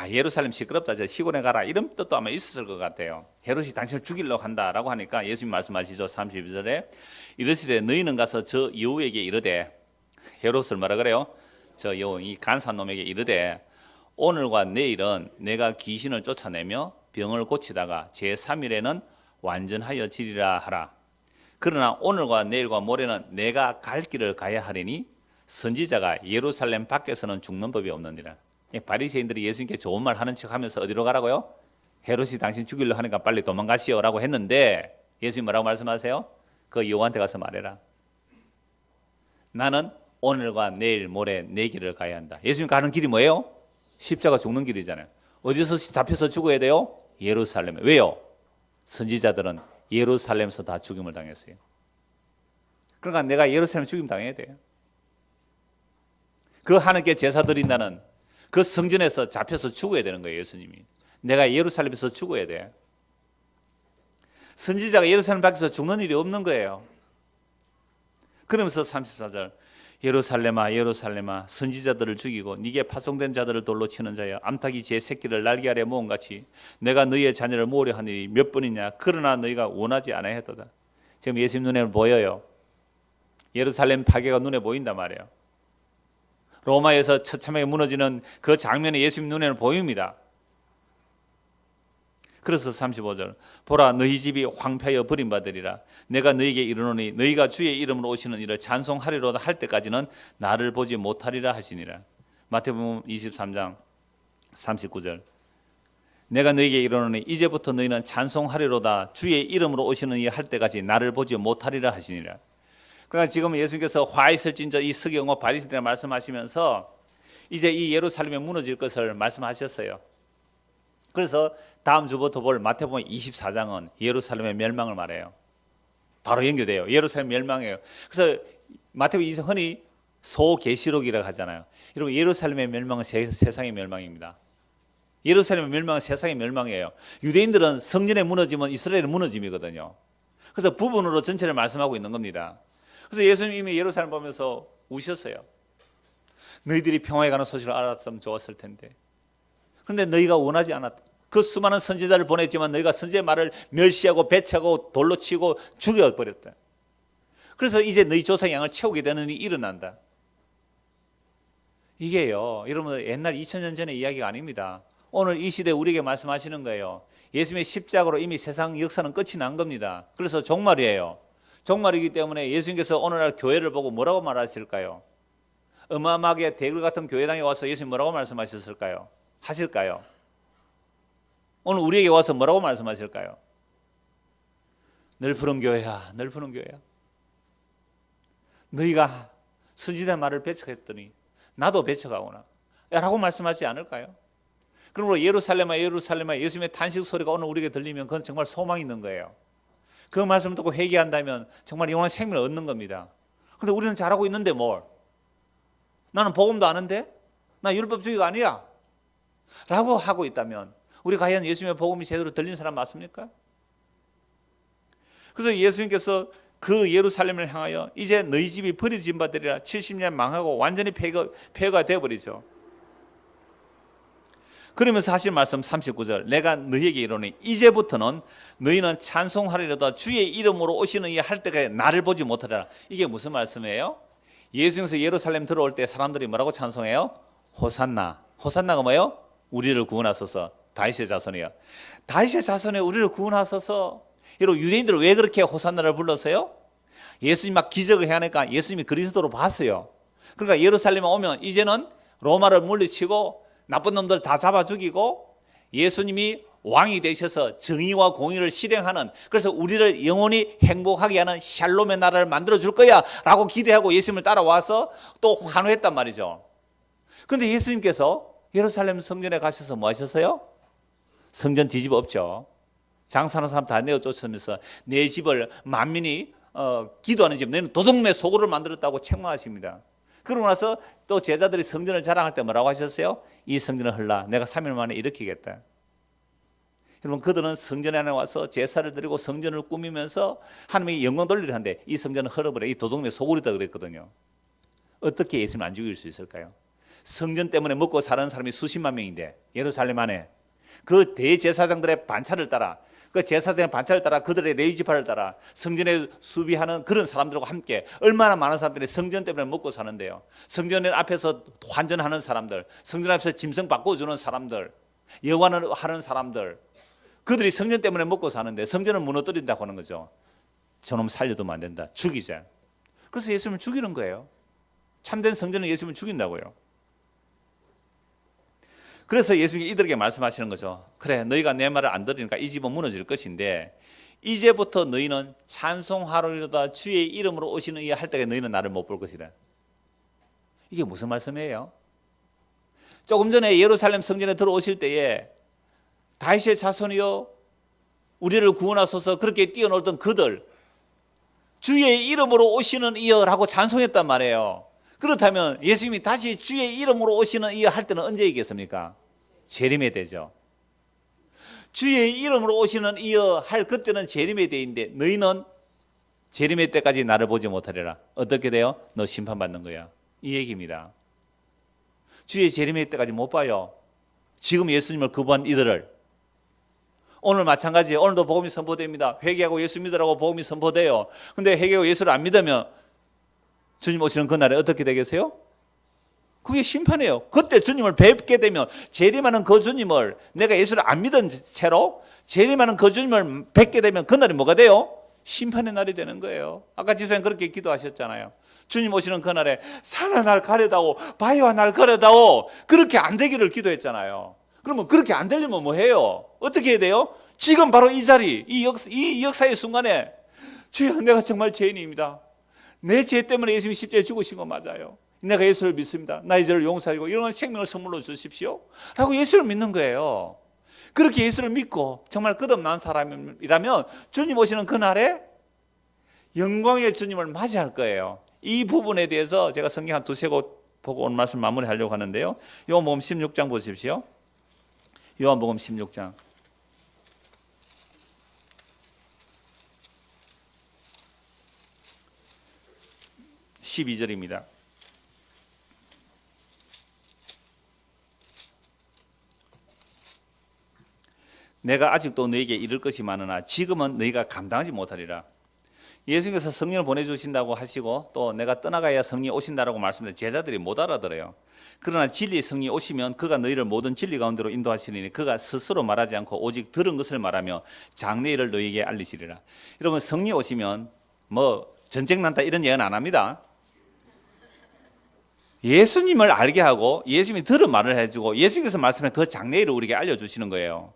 예루살렘 시끄럽다, 저 시골에 가라, 이런 뜻도 아마 있었을 것 같아요. 헤롯이 당신을 죽이려고 한다라고 하니까 예수님 말씀하시죠. 32절에 이르시되 너희는 가서 저 여우에게 이르되, 헤롯을 뭐라 그래요? 저 여우, 이 간사한 놈에게 이르되 오늘과 내일은 내가 귀신을 쫓아내며 병을 고치다가 제3일에는 완전하여 지리라 하라. 그러나 오늘과 내일과 모레는 내가 갈 길을 가야 하리니 선지자가 예루살렘 밖에서는 죽는 법이 없느니라. 바리새인들이 예수님께 좋은 말 하는 척 하면서 어디로 가라고요? 헤롯이 당신 죽이려 하니까 빨리 도망가시오라고 했는데 예수님 뭐라고 말씀하세요? 그 여우한테 가서 말해라. 나는 오늘과 내일 모레 내 길을 가야 한다. 예수님 가는 길이 뭐예요? 십자가 죽는 길이잖아요. 어디서 잡혀서 죽어야 돼요? 예루살렘에. 왜요? 선지자들은 예루살렘에서 다 죽임을 당했어요. 그러니까 내가 예루살렘 죽임 당해야 돼요. 그 하나님께 제사 드린다는 그 성전에서 잡혀서 죽어야 되는 거예요. 예수님이. 내가 예루살렘에서 죽어야 돼. 선지자가 예루살렘 밖에서 죽는 일이 없는 거예요. 그러면서 34절 예루살렘아 예루살렘아 선지자들을 죽이고 네게 파송된 자들을 돌로 치는 자여 암탉이 제 새끼를 날개 아래 모음같이 내가 너희의 자녀를 모으려 하니 몇 번이냐 그러나 너희가 원하지 아니하였도다. 지금 예수님 눈에 보여요. 예루살렘 파괴가 눈에 보인단 말이에요. 로마에서 처참하게 무너지는 그 장면이 예수님 눈에는 보입니다. 그래서 35절 보라 너희 집이 황폐하여 버림받으리라. 내가 너희에게 이르노니 너희가 주의 이름으로 오시는 이를 찬송하리로다 할 때까지는 나를 보지 못하리라 하시니라. 마태복음 23장 39절 내가 너희에게 이르노니 이제부터 너희는 찬송하리로다 주의 이름으로 오시는 이 할 때까지 나를 보지 못하리라 하시니라. 그러나 지금 예수님께서 화 있을 진저 이 서기관과 바리새인들에 말씀하시면서 이제 이 예루살렘이 무너질 것을 말씀하셨어요. 그래서 다음 주부터 볼 마태복음 24장은 예루살렘의 멸망을 말해요. 바로 연결돼요. 예루살렘 멸망이에요. 그래서 마태복음 24장 흔히 소계시록이라고 하잖아요. 여러분 예루살렘의 멸망은 세상의 멸망입니다. 예루살렘의 멸망은 세상의 멸망이에요. 유대인들은 성전에 무너지면 이스라엘의 무너짐이거든요. 그래서 부분으로 전체를 말씀하고 있는 겁니다. 그래서 예수님이 예루살렘 보면서 우셨어요. 너희들이 평화에 가는 소식을 알았으면 좋았을 텐데. 그런데 너희가 원하지 않았다. 그 수많은 선지자를 보냈지만 너희가 선지자의 말을 멸시하고 배척하고 돌로 치고 죽여버렸다. 그래서 이제 너희 조상의 양을 채우게 되는 일이 일어난다. 이게요, 여러분 옛날 2000년 전의 이야기가 아닙니다. 오늘 이 시대에 우리에게 말씀하시는 거예요. 예수님의 십자가로 이미 세상 역사는 끝이 난 겁니다. 그래서 종말이에요. 종말이기 때문에 예수님께서 오늘날 교회를 보고 뭐라고 말하실까요? 어마어마하게 대글 같은 교회당에 와서 예수님 뭐라고 말씀하셨을까요? 하실까요? 오늘 우리에게 와서 뭐라고 말씀하실까요? 늘 푸른 교회야, 늘 푸른 교회야. 너희가 선지자의 말을 배척했더니 나도 배척하구나 라고 말씀하지 않을까요? 그러므로 예루살렘아 예루살렘아 예수님의 탄식 소리가 오늘 우리에게 들리면 그건 정말 소망이 있는 거예요. 그 말씀을 듣고 회개한다면 정말 영원한 생명을 얻는 겁니다. 그런데 우리는 잘하고 있는데 뭘? 나는 복음도 아는데? 나 율법주의가 아니야 라고 하고 있다면 우리 과연 예수님의 복음이 제대로 들리는 사람 맞습니까? 그래서 예수님께서 그 예루살렘을 향하여 이제 너희 집이 버려진 바되리라 70년 망하고 완전히 폐허가 되어버리죠. 그러면서 하신 말씀 39절 내가 너희에게 이르노니 이제부터는 너희는 찬송하리로다 주의 이름으로 오시는 이 할 때까지 나를 보지 못하리라. 이게 무슨 말씀이에요? 예수님께서 예루살렘 들어올 때 사람들이 뭐라고 찬송해요? 호산나. 호산나가 뭐예요? 우리를 구원하소서. 다윗의 자손이요. 다윗의 자손에 우리를 구원하소서. 여러분 유대인들은 왜 그렇게 호산나를 불렀어요? 예수님 막 기적을 해하니까 예수님이 그리스도로 봤어요. 그러니까 예루살렘에 오면 이제는 로마를 물리치고 나쁜 놈들 다 잡아 죽이고 예수님이 왕이 되셔서 정의와 공의를 실행하는, 그래서 우리를 영원히 행복하게 하는 샬롬의 나라를 만들어 줄 거야 라고 기대하고 예수님을 따라와서 또 환호했단 말이죠. 그런데 예수님께서 예루살렘 성전에 가셔서 뭐 하셨어요? 성전 뒤집어 엎죠. 장사하는 사람 다 내어 쫓으면서 내 집을 만민이 기도하는 집, 너는 도둑놈의 소굴을 만들었다고 책망하십니다. 그러고 나서 또 제자들이 성전을 자랑할 때 뭐라고 하셨어요? 이 성전을 헐라 내가 3일 만에 일으키겠다. 여러분 그들은 성전 안에 와서 제사를 드리고 성전을 꾸미면서 하나님에게 영광 돌리려 하는데 이 성전을 헐어버려 이 도둑놈의 소굴이다 그랬거든요. 어떻게 예수님 안 죽일 수 있을까요? 성전 때문에 먹고 사는 사람이 수십만 명인데 예루살렘 안에 그 대제사장들의 반차를 따라 그 제사장의 반차를 따라 그들의 레이지파를 따라 성전에 수비하는 그런 사람들과 함께 얼마나 많은 사람들이 성전 때문에 먹고 사는데요. 성전 앞에서 환전하는 사람들, 성전 앞에서 짐승 바꿔주는 사람들, 여관을 하는 사람들, 그들이 성전 때문에 먹고 사는데 성전을 무너뜨린다고 하는 거죠. 저놈 살려두면 안 된다. 죽이자. 그래서 예수님을 죽이는 거예요. 참된 성전은 예수님을 죽인다고요. 그래서 예수님이 이들에게 말씀하시는 거죠. 그래 너희가 내 말을 안 들으니까 이 집은 무너질 것인데 이제부터 너희는 찬송하리로다 주의 이름으로 오시는 이 할 때에 너희는 나를 못 볼 것이다. 이게 무슨 말씀이에요? 조금 전에 예루살렘 성전에 들어오실 때에 다윗의 자손이여 우리를 구원하소서 그렇게 뛰어놀던 그들 주의 이름으로 오시는 이여라고 찬송했단 말이에요. 그렇다면 예수님이 다시 주의 이름으로 오시는 이여 할 때는 언제이겠습니까? 재림의 때죠. 주의 이름으로 오시는 이여 할 그때는 재림의 때인데 너희는 재림의 때까지 나를 보지 못하리라. 어떻게 돼요? 너 심판받는 거야. 이 얘기입니다. 주의 재림의 때까지 못 봐요. 지금 예수님을 거부한 이들을. 오늘 마찬가지예요. 오늘도 복음이 선포됩니다. 회개하고 예수 믿으라고 복음이 선포돼요. 근데 회개하고 예수를 안 믿으면 주님 오시는 그날에 어떻게 되겠어요? 그게 심판이에요. 그때 주님을 뵙게 되면 재림하는 그 주님을, 내가 예수를 안 믿은 채로 재림하는 그 주님을 뵙게 되면 그날이 뭐가 돼요? 심판의 날이 되는 거예요. 아까 지수님 그렇게 기도하셨잖아요. 주님 오시는 그날에 산하 날 가려다오, 바위와 날 가려다오. 그렇게 안 되기를 기도했잖아요. 그러면 그렇게 안 되려면 뭐 해요? 어떻게 해야 돼요? 지금 바로 이 자리, 이 역사의 순간에 주여, 내가 정말 죄인입니다. 내 죄 때문에 예수님이 십자가에 죽으신 거 맞아요. 내가 예수를 믿습니다. 나의 죄를 용서하시고 이런 생명을 선물로 주십시오 라고 예수를 믿는 거예요. 그렇게 예수를 믿고 정말 끝없는 사람이라면 주님 오시는 그날에 영광의 주님을 맞이할 거예요. 이 부분에 대해서 제가 성경 한 두세 곳 보고 오늘 말씀 마무리하려고 하는데요. 요한복음 16장 보십시오. 요한복음 16장 12절입니다. 내가 아직도 너에게 이를 것이 많으나 지금은 너희가 감당하지 못하리라. 예수님께서 성령을 보내주신다고 하시고 또 내가 떠나가야 성령이 오신다라고 말씀하는데 제자들이 못 알아들어요. 그러나 진리의 성령이 오시면 그가 너희를 모든 진리 가운데로 인도하시리니 그가 스스로 말하지 않고 오직 들은 것을 말하며 장래 일을 너희에게 알리시리라. 여러분, 성령이 오시면 뭐 전쟁 난다 이런 예언 안 합니다. 예수님을 알게 하고 예수님이 들은 말을 해주고 예수님께서 말씀한 그 장래 일을 우리에게 알려주시는 거예요.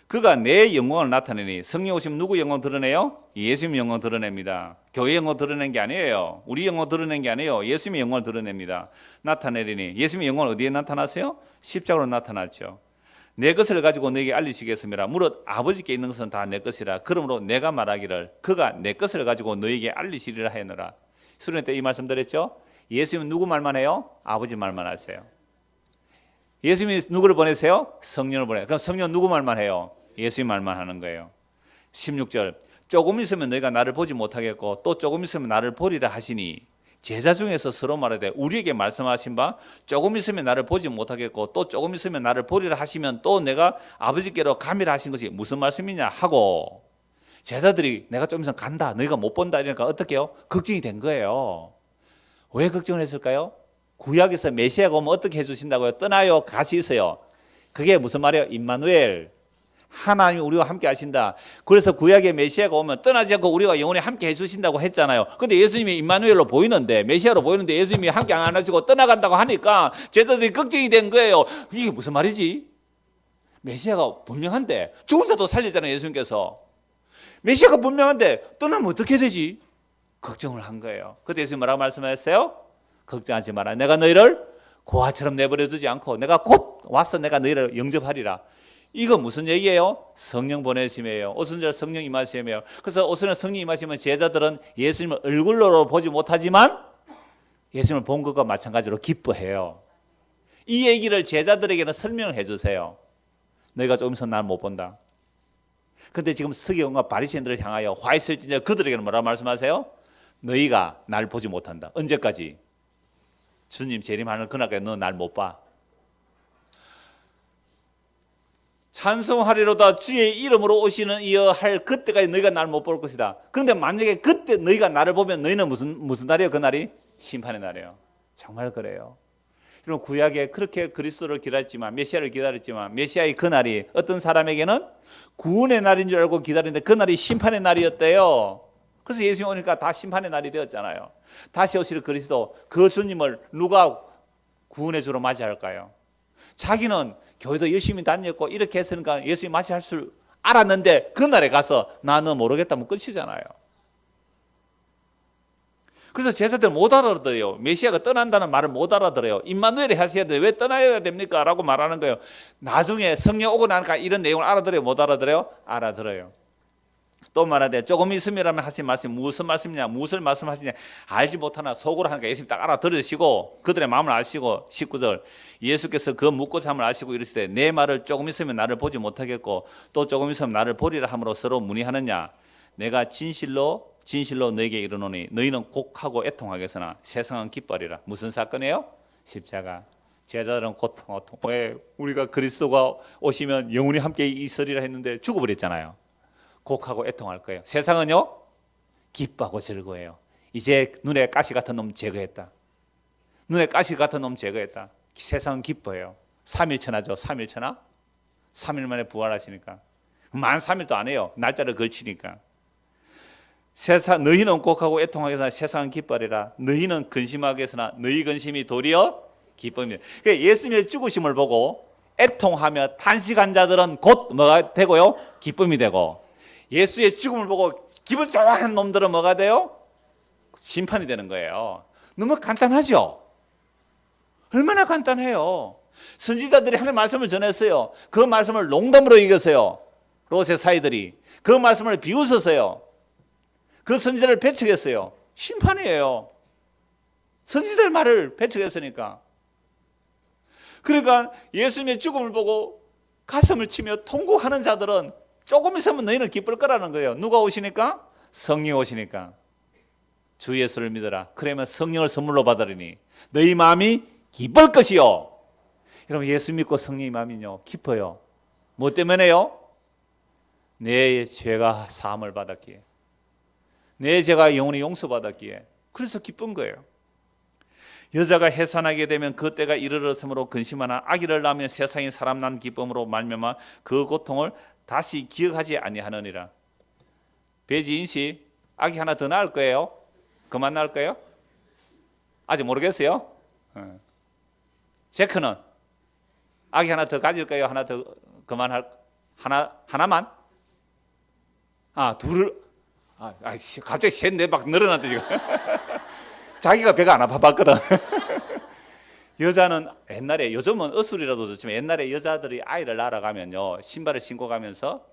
그가 내 영광을 나타내니, 성령 오시면 누구 영광 드러내요? 예수님 영광 드러냅니다. 교회 영광 드러낸 게 아니에요. 우리 영광 드러낸 게 아니에요. 예수님의 영광을 드러냅니다. 나타내리니, 예수님의 영광은 어디에 나타났어요? 십자가로 나타났죠. 내 것을 가지고 너에게 알리시겠습니다. 무릇 아버지께 있는 것은 다 내 것이라. 그러므로 내가 말하기를 그가 내 것을 가지고 너에게 알리시리라 하였노라. 수련회 때 이 말씀 드렸죠? 예수님은 누구 말만 해요? 아버지 말만 하세요. 예수님이 누구를 보내세요? 성령을 보내요. 그럼 성령은 누구 말만 해요? 예수님 말만 하는 거예요. 16절, 조금 있으면 너희가 나를 보지 못하겠고 또 조금 있으면 나를 보리라 하시니, 제자 중에서 서로 말하되 우리에게 말씀하신 바 조금 있으면 나를 보지 못하겠고 또 조금 있으면 나를 보리라 하시면 또 내가 아버지께로 가미라 하신 것이 무슨 말씀이냐 하고, 제자들이 내가 좀 있으면 간다, 너희가 못 본다 이러니까 어떻게 해요? 걱정이 된 거예요. 왜 걱정을 했을까요? 구약에서 메시아가 오면 어떻게 해주신다고요? 떠나요, 같이 있어요. 그게 무슨 말이에요? 임마누엘, 하나님이 우리와 함께 하신다. 그래서 구약의 메시아가 오면 떠나지 않고 우리와 영원히 함께 해주신다고 했잖아요. 근데 예수님이 임마누엘로 보이는데, 메시아로 보이는데 예수님이 함께 안 하시고 떠나간다고 하니까 제자들이 걱정이 된 거예요. 이게 무슨 말이지? 메시아가 분명한데, 죽은 자도 살리잖아요, 예수님께서. 메시아가 분명한데 떠나면 어떻게 되지? 걱정을 한 거예요. 그때 예수님 뭐라고 말씀하셨어요? 걱정하지 마라. 내가 너희를 고아처럼 내버려 두지 않고 내가 곧 와서 내가 너희를 영접하리라. 이거 무슨 얘기예요? 성령 보내심이에요. 오순절 성령 임하심이에요. 그래서 오순절 성령 임하시면 제자들은 예수님을 얼굴로 보지 못하지만 예수님을 본 것과 마찬가지로 기뻐해요. 이 얘기를 제자들에게는 설명을 해주세요. 너희가 조금 있으면 날 못 본다. 그런데 지금 서기관과 바리새인들을 향하여 화 있을지냐, 그들에게는 뭐라고 말씀하세요? 너희가 날 보지 못한다. 언제까지? 주님 재림하는 그날까지 너 날 못 봐. 찬송하리로다 주의 이름으로 오시는 이어 할 그때까지 너희가 날 못 볼 것이다. 그런데 만약에 그때 너희가 나를 보면 너희는 무슨 날이에요? 그 날이? 심판의 날이에요. 정말 그래요. 여러분, 구약에 그렇게 그리스도를 기다렸지만, 메시아를 기다렸지만, 메시아의 그 날이 어떤 사람에게는 구원의 날인 줄 알고 기다리는데 그 날이 심판의 날이었대요. 그래서 예수님 오니까 다 심판의 날이 되었잖아요. 다시 오실 그리스도, 그 주님을 누가 구원의 주로 맞이할까요? 자기는 교회도 열심히 다녔고 이렇게 했으니까 예수님 맞이할 줄 알았는데 그날에 가서 나는 모르겠다면 끝이잖아요. 그래서 제자들 못 알아들어요. 메시아가 떠난다는 말을 못 알아들어요. 임마누엘이 하셔야 돼. 왜 떠나야 됩니까? 라고 말하는 거예요. 나중에 성령 오고 나니까 이런 내용을 알아들어요? 못 알아들어요? 알아들어요. 또 말하되 조금 있음이라면 하신 말씀이 무슨 말씀이냐, 무엇을 말씀하시냐 알지 못하나 속으로 하니까 예수님 딱 알아들으시고 그들의 마음을 아시고, 19절, 예수께서 그 묻고자 함을 아시고 이르시되 내 말을 조금 있으면 나를 보지 못하겠고 또 조금 있으면 나를 보리라 함으로 서로 문의하느냐. 내가 진실로 진실로 너에게 이르노니 너희는 곡하고 애통하겠으나 세상은 기뻐하리라. 무슨 사건이에요? 십자가. 제자들은 고통. 왜? 우리가 그리스도가 오시면 영원히 함께 있으리라 했는데 죽어버렸잖아요. 곡하고 애통할 거예요. 세상은요? 기뻐하고 즐거워해요. 이제 눈에 가시 같은 놈 제거했다. 눈에 가시 같은 놈 제거했다. 세상은 기뻐해요. 3일천하죠. 3일천하. 3일 만에 부활하시니까. 만 3일도 안 해요. 날짜를 걸치니까. 세상 너희는 곡하고 애통하겠으나 세상은 기뻐하리라. 너희는 근심하겠으나 너희 근심이 도리어 기쁨이다. 그러니까 예수님의 죽으심을 보고 애통하며 탄식한 자들은 곧 뭐가 되고요? 기쁨이 되고, 예수의 죽음을 보고 기분 좋아하는 놈들은 뭐가 돼요? 심판이 되는 거예요. 너무 간단하죠? 얼마나 간단해요. 선지자들이 하나님의 말씀을 전했어요. 그 말씀을 농담으로 이겼어요. 롯의 사이들이 그 말씀을 비웃었어요. 그 선지자를 배척했어요. 심판이에요. 선지자들 말을 배척했으니까. 그러니까 예수님의 죽음을 보고 가슴을 치며 통곡하는 자들은 조금 있으면 너희는 기쁠 거라는 거예요. 누가 오시니까? 성령 오시니까. 주 예수를 믿어라. 그러면 성령을 선물로 받으리니 너희 마음이 기쁠 것이요. 여러분, 예수 믿고 성령의 마음이요 기뻐요. 뭐 때문에요? 내 죄가 사함을 받았기에, 내 죄가 영원히 용서받았기에. 그래서 기쁜 거예요. 여자가 해산하게 되면 그 때가 이르렀으므로 근심하나 아기를 낳으면 세상에 사람 난 기쁨으로 말미암아 그 고통을 다시 기억하지 아니하느니라. 배지인 씨, 아기 하나 더 낳을 거예요? 그만 낳을 거예요? 아직 모르겠어요? 제크는 아기 하나 더 가질 거예요? 하나 더 그만할, 하나만? 둘을, 갑자기 셋, 넷 막 늘어났대, 지금. 자기가 배가 안 아파봤거든. 여자는 옛날에, 요즘은 어술이라도 좋지만 옛날에 여자들이 아이를 낳아가면요, 신발을 신고 가면서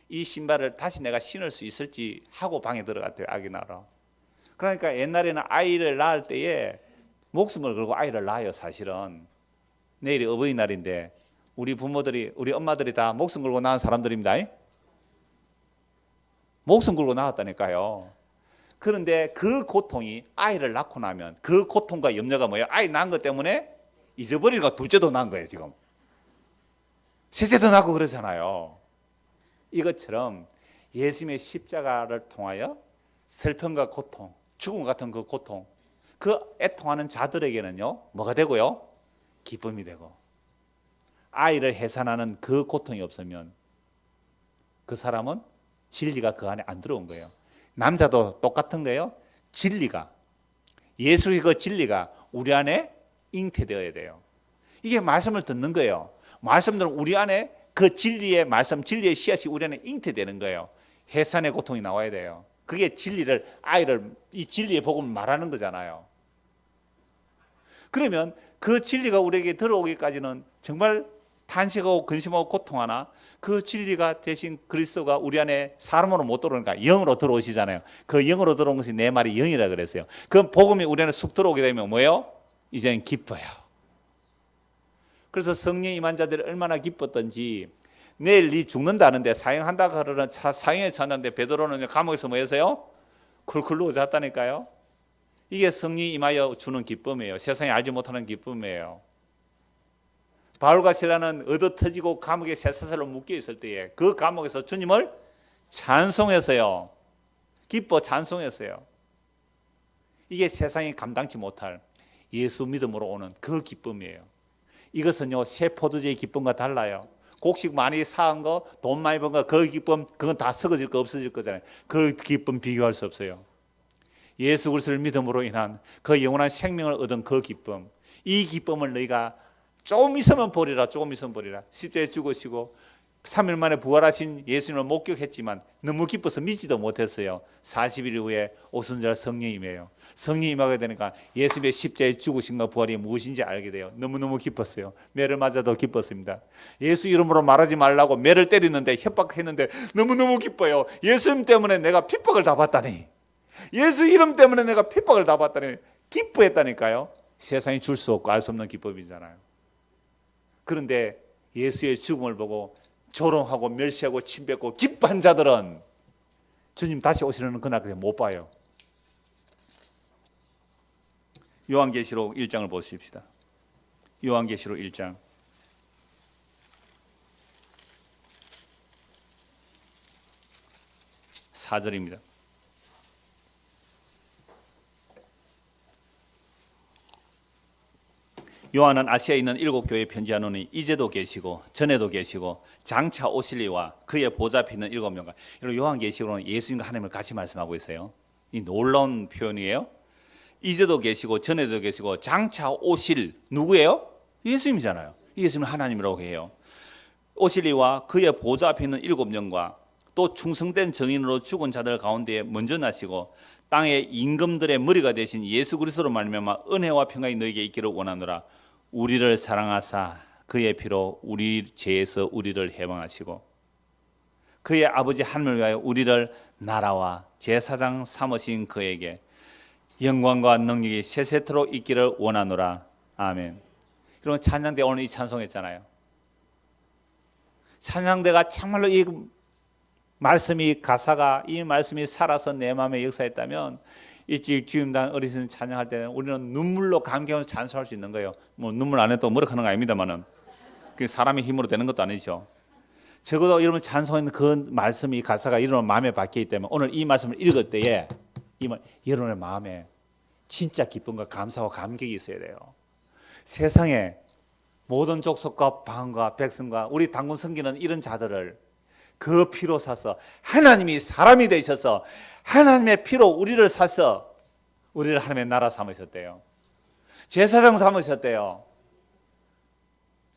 이 신발을 다시 내가 신을 수 있을지 하고 방에 들어갔대요, 아기 낳으러. 그러니까 옛날에는 아이를 낳을 때에 목숨을 걸고 아이를 낳아요, 사실은. 내일이 어버이날인데 우리 부모들이, 우리 엄마들이 다 목숨 걸고 낳은 사람들입니다. 목숨 걸고 낳았다니까요. 그런데 그 고통이, 아이를 낳고 나면 그 고통과 염려가 뭐예요? 아이 낳은 것 때문에 잊어버리니까 둘째도 낳은 거예요, 지금. 셋째도 낳고 그러잖아요. 이것처럼 예수님의 십자가를 통하여 슬픔과 고통, 죽음 같은 그 고통, 그 애통하는 자들에게는요, 뭐가 되고요? 기쁨이 되고. 아이를 해산하는 그 고통이 없으면 그 사람은 진리가 그 안에 안 들어온 거예요. 남자도 똑같은 거예요. 진리가, 예수의 그 진리가 우리 안에 잉태되어야 돼요. 이게 말씀을 듣는 거예요. 말씀들은 우리 안에 그 진리의 말씀, 진리의 씨앗이 우리 안에 잉태되는 거예요. 해산의 고통이 나와야 돼요. 그게 진리를, 아이를, 이 진리의 복음을 말하는 거잖아요. 그러면 그 진리가 우리에게 들어오기까지는 정말 탄식하고 근심하고 고통하나, 그 진리가 대신 그리스도가 우리 안에 사람으로 못 들어오니까 영으로 들어오시잖아요. 그 영으로 들어온 것이 내 말이 영이라 그랬어요. 그 복음이 우리 안에 쑥 들어오게 되면 뭐예요? 이제는 기뻐요. 그래서 성령 임한 자들이 얼마나 기뻤던지, 내일 네 죽는다는데 사형한다 그러는 사형에 처한다는데 베드로는 감옥에서 뭐 했어요? 쿨쿨 누워 잤다니까요. 이게 성령 임하여 주는 기쁨이에요. 세상에 알지 못하는 기쁨이에요. 바울과 실라는 얻어 터지고 감옥에 쇠사슬로 묶여 있을 때에 그 감옥에서 주님을 찬송했어요. 기뻐 찬송했어요. 이게 세상이 감당치 못할 예수 믿음으로 오는 그 기쁨이에요. 이것은요, 새 포도주의 기쁨과 달라요. 곡식 많이 사은 거, 돈 많이 번 거, 그 기쁨, 그건 다 썩어질 거, 없어질 거잖아요. 그 기쁨 비교할 수 없어요. 예수 그리스도를 믿음으로 인한 그 영원한 생명을 얻은 그 기쁨, 이 기쁨을 너희가 조금 있으면 보리라, 조금 있으면 보리라. 십자가에 죽으시고 3일 만에 부활하신 예수님을 목격했지만 너무 기뻐서 믿지도 못했어요. 40일 후에 오순절 성령임이에요. 성령이 임하게 되니까 예수님의 십자가에 죽으신과 부활이 무엇인지 알게 돼요. 너무너무 기뻤어요. 매를 맞아도 기뻤습니다. 예수 이름으로 말하지 말라고 매를 때리는데, 협박했는데 너무너무 기뻐요. 예수님 때문에 내가 핍박을 다 받다니, 예수 이름 때문에 내가 핍박을 다 받다니 기뻐했다니까요. 세상이 줄 수 없고 알 수 없는 기쁨이잖아요. 그런데 예수의 죽음을 보고 조롱하고 멸시하고 침뱉고 기뻐한 자들은 주님 다시 오시는 그날까지 못 봐요. 요한계시록 1장을 보십시다. 요한계시록 1장 4절입니다. 요한은 아시아에 있는 7교회에 편지하노니 이제도 계시고 전에도 계시고 장차 오실 이와 그의 보좌 앞에 있는 7명과. 요한계시록은 예수님과 하나님을 같이 말씀하고 있어요. 이 놀라운 표현이에요. 이제도 계시고 전에도 계시고 장차 오실 누구예요? 예수님이잖아요. 예수님은 하나님이라고 해요. 오실 이와 그의 보좌 앞에 있는 7명과 또 충성된 증인으로 죽은 자들 가운데 먼저 나시고 땅의 임금들의 머리가 되신 예수 그리스도로 말미암아 은혜와 평강이 너에게 있기를 원하노라. 우리를 사랑하사 그의 피로 우리 죄에서 우리를 해방하시고 그의 아버지 하늘을 위하여 우리를 나라와 제사장 삼으신 그에게 영광과 능력이 세세토록 있기를 원하노라. 아멘. 그럼 찬양대 오늘 이 찬송했잖아요. 찬양대가 정말로 이 말씀이 가사가 이 말씀이 살아서 내 마음에 역사했다면 일찍 주임당 어르신 찬양할 때는 우리는 눈물로 감격을 찬송할 수 있는 거예요. 뭐 눈물 안 해도 머쓱하는 거 아닙니다만은 그 사람의 힘으로 되는 것도 아니죠. 적어도 여러분 찬송하는 그 말씀이 가사가 여러분 마음에 박혀있기 때문에 오늘 이 말씀을 읽을 때에 여러분의 마음에 진짜 기쁨과 감사와 감격이 있어야 돼요. 세상에 모든 족속과 방과 백성과 우리 당군 섬기는 이런 자들을 그 피로 사서 하나님이 사람이 되셔서 하나님의 피로 우리를 사서 우리를 하나님의 나라 삼으셨대요. 제사장 삼으셨대요.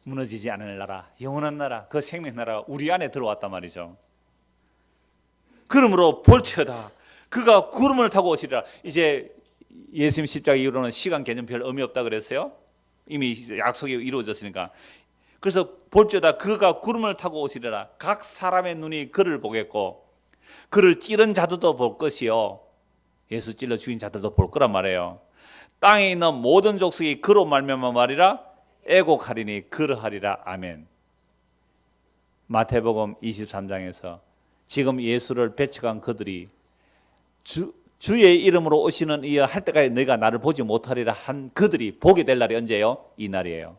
무너지지 않을 나라, 영원한 나라, 그 생명 나라가 우리 안에 들어왔단 말이죠. 그러므로 볼지어다 그가 구름을 타고 오시리라. 이제 예수님 십자가 이후로는 시간 개념 별 의미 없다 그랬어요. 이미 약속이 이루어졌으니까. 그래서 볼지어다 그가 구름을 타고 오시리라. 각 사람의 눈이 그를 보겠고 그를 찌른 자들도 볼 것이요. 예수 찔러 죽인 자들도 볼 거란 말이에요. 땅에 있는 모든 족속이 그로 말미암아 말이라 애곡하리니 그러하리라. 아멘. 마태복음 23장에서 지금 예수를 배척한 그들이 주의 이름으로 오시는 이여 할 때까지 너희가 나를 보지 못하리라 한 그들이 보게 될 날이 언제예요? 이 날이에요.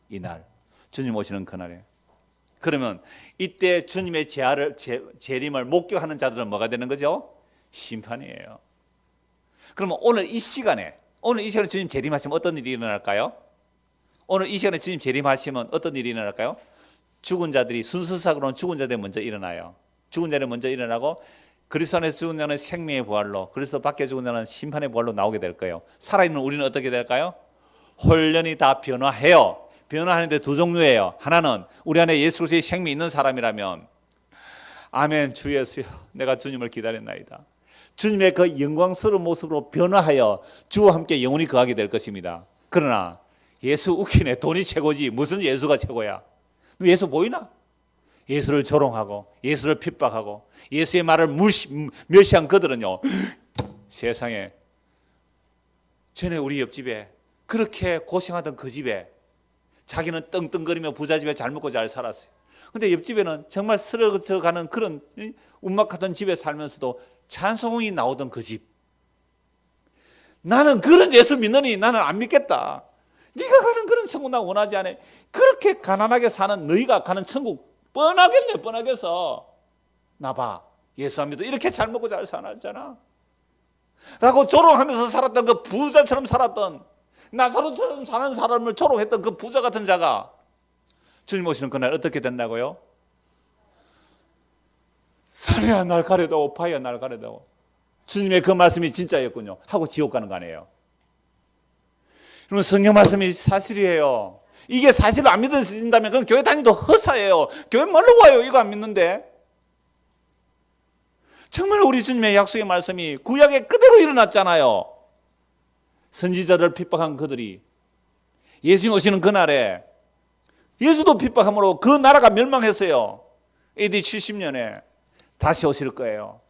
이 날. 주님 오시는 그날이에요. 그러면 이때 주님의 재림을 목격하는 자들은 뭐가 되는 거죠? 심판이에요. 그러면 오늘 이 시간에 주님 재림하시면 어떤 일이 일어날까요? 오늘 이 시간에 주님 재림하시면 어떤 일이 일어날까요? 죽은 자들이 순서상으로는 죽은 자들이 먼저 일어나요. 죽은 자들이 먼저 일어나고 그리스도 안에서 죽은 자는 생명의 부활로, 그리스도 밖에 죽은 자는 심판의 부활로 나오게 될 거예요. 살아있는 우리는 어떻게 될까요? 홀연히 다 변화해요. 변화하는데 두 종류예요. 하나는 우리 안에 예수 그리스도의 생명이 있는 사람이라면 아멘 주 예수여 내가 주님을 기다렸나이다. 주님의 그 영광스러운 모습으로 변화하여 주와 함께 영원히 거하게 될 것입니다. 그러나 예수 웃기네. 돈이 최고지 무슨 예수가 최고야. 너 예수 보이나? 예수를 조롱하고 예수를 핍박하고 예수의 말을 멸시한 그들은요, 세상에 전에 우리 옆집에 그렇게 고생하던 그 집에 자기는 떵떵거리며 부잣집에 잘 먹고 잘 살았어요. 근데 옆집에는 정말 쓰러져가는 그런 운막하던 집에 살면서도 찬송이 나오던 그 집. 나는 그런 예수 믿느니 나는 안 믿겠다. 네가 가는 그런 천국 나 원하지 않아. 그렇게 가난하게 사는 너희가 가는 천국 뻔하겠네. 뻔하겠어. 나 봐. 예수 안 믿어. 이렇게 잘 먹고 잘 살았잖아 라고 조롱하면서 살았던 그 부자처럼 살았던 나사로처럼 사는 사람을 조롱했던 그 부자 같은 자가 주님 오시는 그날 어떻게 된다고요? 산이야 날 가려다오 바위야 날 가려다오. 주님의 그 말씀이 진짜였군요 하고 지옥 가는 거 아니에요. 여러분 성경 말씀이 사실이에요. 이게 사실을 안 믿어진다면 그건 교회 다니도 허사예요. 교회 뭘로 와요? 이거 안 믿는데. 정말 우리 주님의 약속의 말씀이 구약에 그대로 일어났잖아요. 선지자를 핍박한 그들이 예수님 오시는 그날에 예수도 핍박함으로 그 나라가 멸망했어요. AD 70년에 다시 오실 거예요.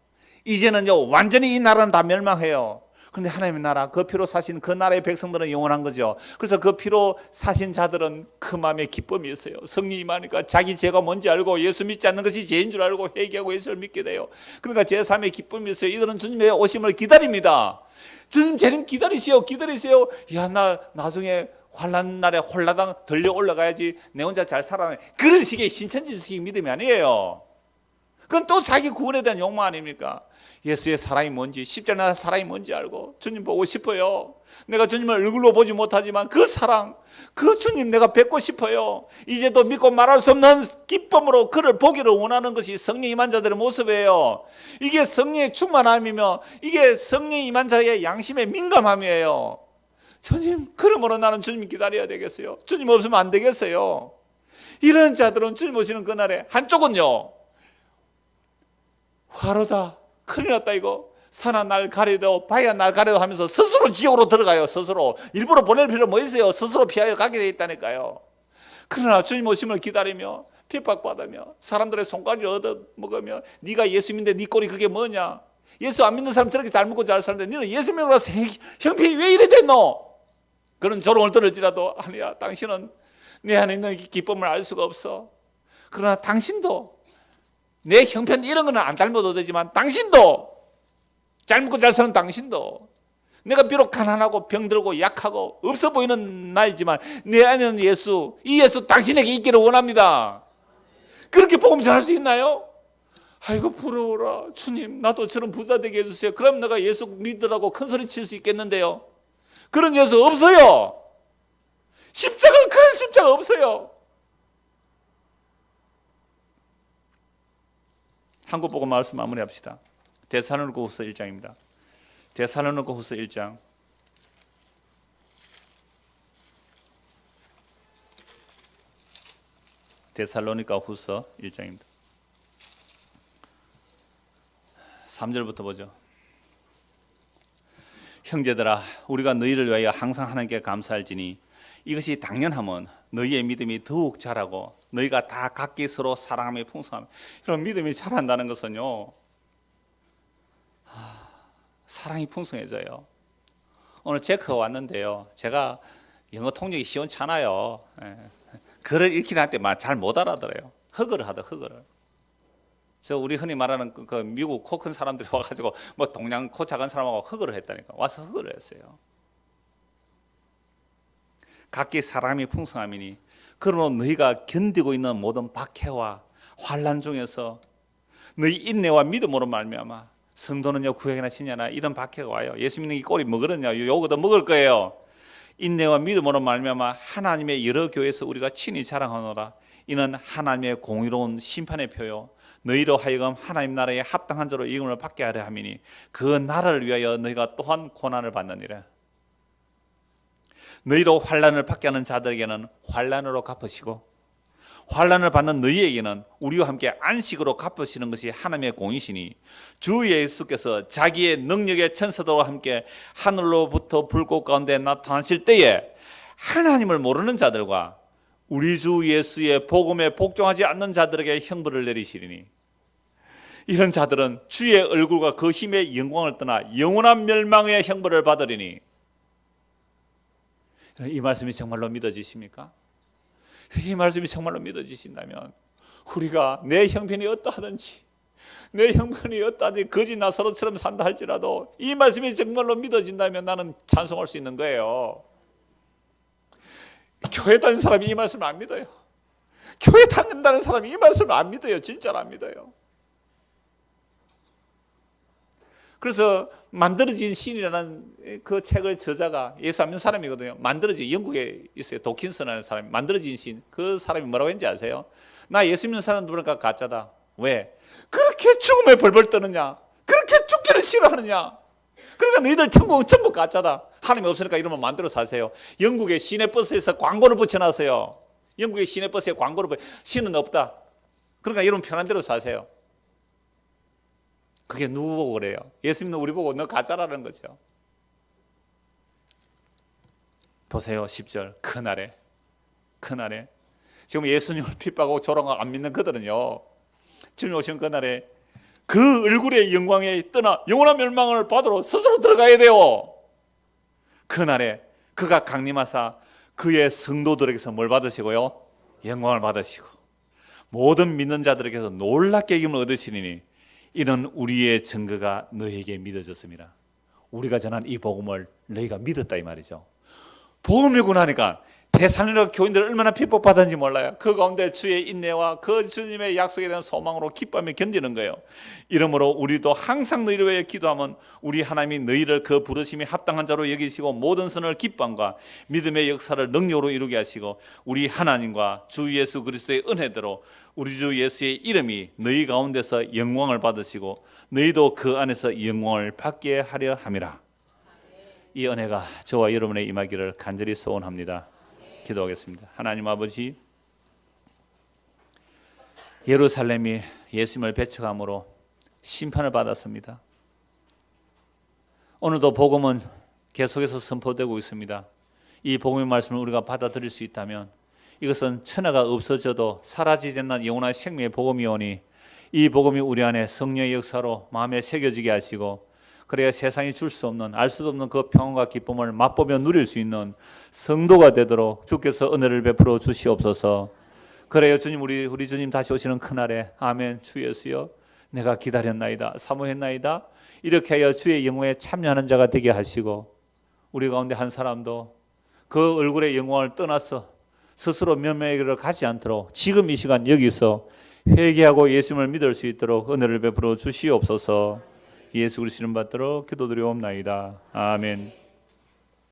이제는요 완전히 이 나라는 다 멸망해요. 그런데 하나님의 나라, 그 피로 사신 그 나라의 백성들은 영원한 거죠. 그래서 그 피로 사신 자들은 그 마음에 기쁨이 있어요. 성령이 임하니까 자기 죄가 뭔지 알고 예수 믿지 않는 것이 죄인 줄 알고 회개하고 예수를 믿게 돼요. 그러니까 제3의 기쁨이 있어요. 이들은 주님의 오심을 기다립니다. 주님 재림 기다리세요. 기다리세요. 야, 나 나중에 환난 날에 홀라당 들려 올라가야지. 내 혼자 잘 살아내. 그런 식의 신천지식 믿음이 아니에요. 그건 또 자기 구원에 대한 욕망 아닙니까? 예수의 사랑이 뭔지, 십자가 사랑이 뭔지 알고 주님 보고 싶어요. 내가 주님을 얼굴로 보지 못하지만 그 사랑, 그 주님 내가 뵙고 싶어요. 이제도 믿고 말할 수 없는 기쁨으로 그를 보기를 원하는 것이 성령 임한 자들의 모습이에요. 이게 성령의 충만함이며 이게 성령 임한 자의 양심의 민감함이에요. 주님, 그러므로 나는 주님 기다려야 되겠어요. 주님 없으면 안 되겠어요. 이런 자들은 주님 오시는 그날에 한쪽은요, 화로다, 큰일 났다 이거, 산하 날 가리도 바위야 날 가리도 하면서 스스로 지옥으로 들어가요. 스스로 일부러 보낼 필요 뭐 있어요. 스스로 피하여 가게 돼 있다니까요. 그러나 주님 오심을 기다리며 핍박받으며 사람들의 손가락을 얻어먹으며 네가 예수 믿는데 네 꼴이 그게 뭐냐, 예수 안 믿는 사람 저렇게 잘 먹고 잘 사는데 너는 예수 믿는 거라서 형편이 왜 이래 됐노? 그런 조롱을 들을지라도 아니야, 당신은 내 안에 있는 기쁨을 알 수가 없어. 그러나 당신도 내 형편 이런 거는 안 닮아도 되지만 당신도 잘 먹고 잘 사는 당신도, 내가 비록 가난하고 병들고 약하고 없어 보이는 나이지만 내 안에는 예수, 이 예수 당신에게 있기를 원합니다. 그렇게 복음 전할 수 있나요? 아이고 부러워라. 주님 나도 저런 부자 되게 해주세요. 그럼 내가 예수 믿으라고 큰 소리 칠 수 있겠는데요. 그런 예수 없어요. 그런 십자가 없어요. 한국 복음 말씀 마무리합시다. 데살로니가후서 1장입니다. 데살로니가후서 1장. 데살로니가후서 1장입니다. 3절부터 보죠. 형제들아, 우리가 너희를 위하여 항상 하나님께 감사할지니 이것이 당연하면 너희의 믿음이 더욱 자라고 너희가 다 각기 서로 사랑함에 풍성함. 이런 믿음이 자란다는 것은요, 사랑이 풍성해져요. 오늘 체크가 왔는데요, 제가 영어 통역이 시원찮아요. 글을 읽긴 할 때 잘 못 알아들어요. 허거를 하더 허거를. 저 우리 흔히 말하는 그 미국 코 큰 사람들이 와가지고 뭐 동양 코 작은 사람하고 허거를 했다니까. 와서 허거를 했어요. 각기 사람이 풍성함이니 그러므로 너희가 견디고 있는 모든 박해와 환난 중에서 너희 인내와 믿음으로 말미암아, 성도는요 구약이나 신약이나 이런 박해가 와요. 예수 믿는 이 꼴이 뭐 그러냐, 요거도 먹을 거예요. 인내와 믿음으로 말미암아 하나님의 여러 교회에서 우리가 친히 자랑하노라. 이는 하나님의 공의로운 심판의 표요 너희로 하여금 하나님 나라에 합당한 자로 이름을 받게 하려 함이니 그 나라를 위하여 너희가 또한 고난을 받느니라. 너희로 환난을 받게 하는 자들에게는 환난으로 갚으시고 환난을 받는 너희에게는 우리와 함께 안식으로 갚으시는 것이 하나님의 공이시니 주 예수께서 자기의 능력의 천사들과 함께 하늘로부터 불꽃 가운데 나타나실 때에 하나님을 모르는 자들과 우리 주 예수의 복음에 복종하지 않는 자들에게 형벌을 내리시리니 이런 자들은 주의 얼굴과 그 힘의 영광을 떠나 영원한 멸망의 형벌을 받으리니. 이 말씀이 정말로 믿어지십니까? 이 말씀이 정말로 믿어지신다면 우리가 내 형편이 어떠하든지 내 형편이 어떠하든지 거짓 나사로처럼 산다 할지라도 이 말씀이 정말로 믿어진다면 나는 찬송할 수 있는 거예요. 교회 다니는 사람이 이 말씀을 안 믿어요. 교회 다닌다는 사람이 이 말씀을 안 믿어요. 진짜로 안 믿어요. 그래서 만들어진 신이라는 그 책을 저자가 예수 안 믿는 사람이거든요. 만들어진, 영국에 있어요. 도킨슨이라는 사람이 만들어진 신. 그 사람이 뭐라고 했는지 아세요? 나 예수 믿는 사람들 보니까 가짜다. 왜? 그렇게 죽음에 벌벌 떠느냐? 그렇게 죽기를 싫어하느냐? 그러니까 너희들 천국은 전부 가짜다. 하나님이 없으니까 이러면 만들어 사세요. 영국의 시내버스에서 광고를 붙여놨어요. 영국의 시내버스에 광고를 신은 없다. 그러니까 이러면 편한 대로 사세요. 그게 누구 보고 그래요? 예수 믿는 우리 보고 너 가짜라는 거죠. 보세요. 10절. 그날에 지금 예수님을 핍박하고 조롱하고 안 믿는 그들은요, 주님 오신 그날에 그 얼굴의 영광에 떠나 영원한 멸망을 받으러 스스로 들어가야 돼요. 그날에 그가 강림하사 그의 성도들에게서 뭘 받으시고요? 영광을 받으시고 모든 믿는 자들에게서 놀랍게 이김을 얻으시리니 이는 우리의 증거가 너에게 믿어졌습니다. 우리가 전한 이 복음을 너희가 믿었다 이 말이죠. 복음 읽고 나니까 데살로니가 교인들 얼마나 핍박받았는지 몰라요. 그 가운데 주의 인내와 그 주님의 약속에 대한 소망으로 기뻐하며 견디는 거예요. 이러므로 우리도 항상 너희를 위해 기도하면 우리 하나님이 너희를 그 부르심이 합당한 자로 여기시고 모든 선을 기쁨과 믿음의 역사를 능력으로 이루게 하시고 우리 하나님과 주 예수 그리스도의 은혜대로 우리 주 예수의 이름이 너희 가운데서 영광을 받으시고 너희도 그 안에서 영광을 받게 하려 함이라. 이 은혜가 저와 여러분의 임하기를 간절히 소원합니다. 기도하겠습니다. 하나님 아버지, 예루살렘이 예수님을 배척함으로 심판을 받았습니다. 오늘도 복음은 계속해서 선포되고 있습니다. 이 복음의 말씀을 우리가 받아들일 수 있다면 이것은 천하가 없어져도 사라지지 않는 영원한 생명의 복음이오니 이 복음이 우리 안에 성령의 역사로 마음에 새겨지게 하시고 그래야 세상이 줄 수 없는 알 수도 없는 그 평안과 기쁨을 맛보며 누릴 수 있는 성도가 되도록 주께서 은혜를 베풀어 주시옵소서. 그래요 주님, 우리 주님 다시 오시는 그날에 아멘. 주 예수여 내가 기다렸나이다 사모했나이다 이렇게 하여 주의 영광에 참여하는 자가 되게 하시고 우리 가운데 한 사람도 그 얼굴의 영광을 떠나서 스스로 멸망의 길을 가지 않도록 지금 이 시간 여기서 회개하고 예수님을 믿을 수 있도록 은혜를 베풀어 주시옵소서. 예수 그리스도 이름 받들어 기도드리옵나이다. 아멘.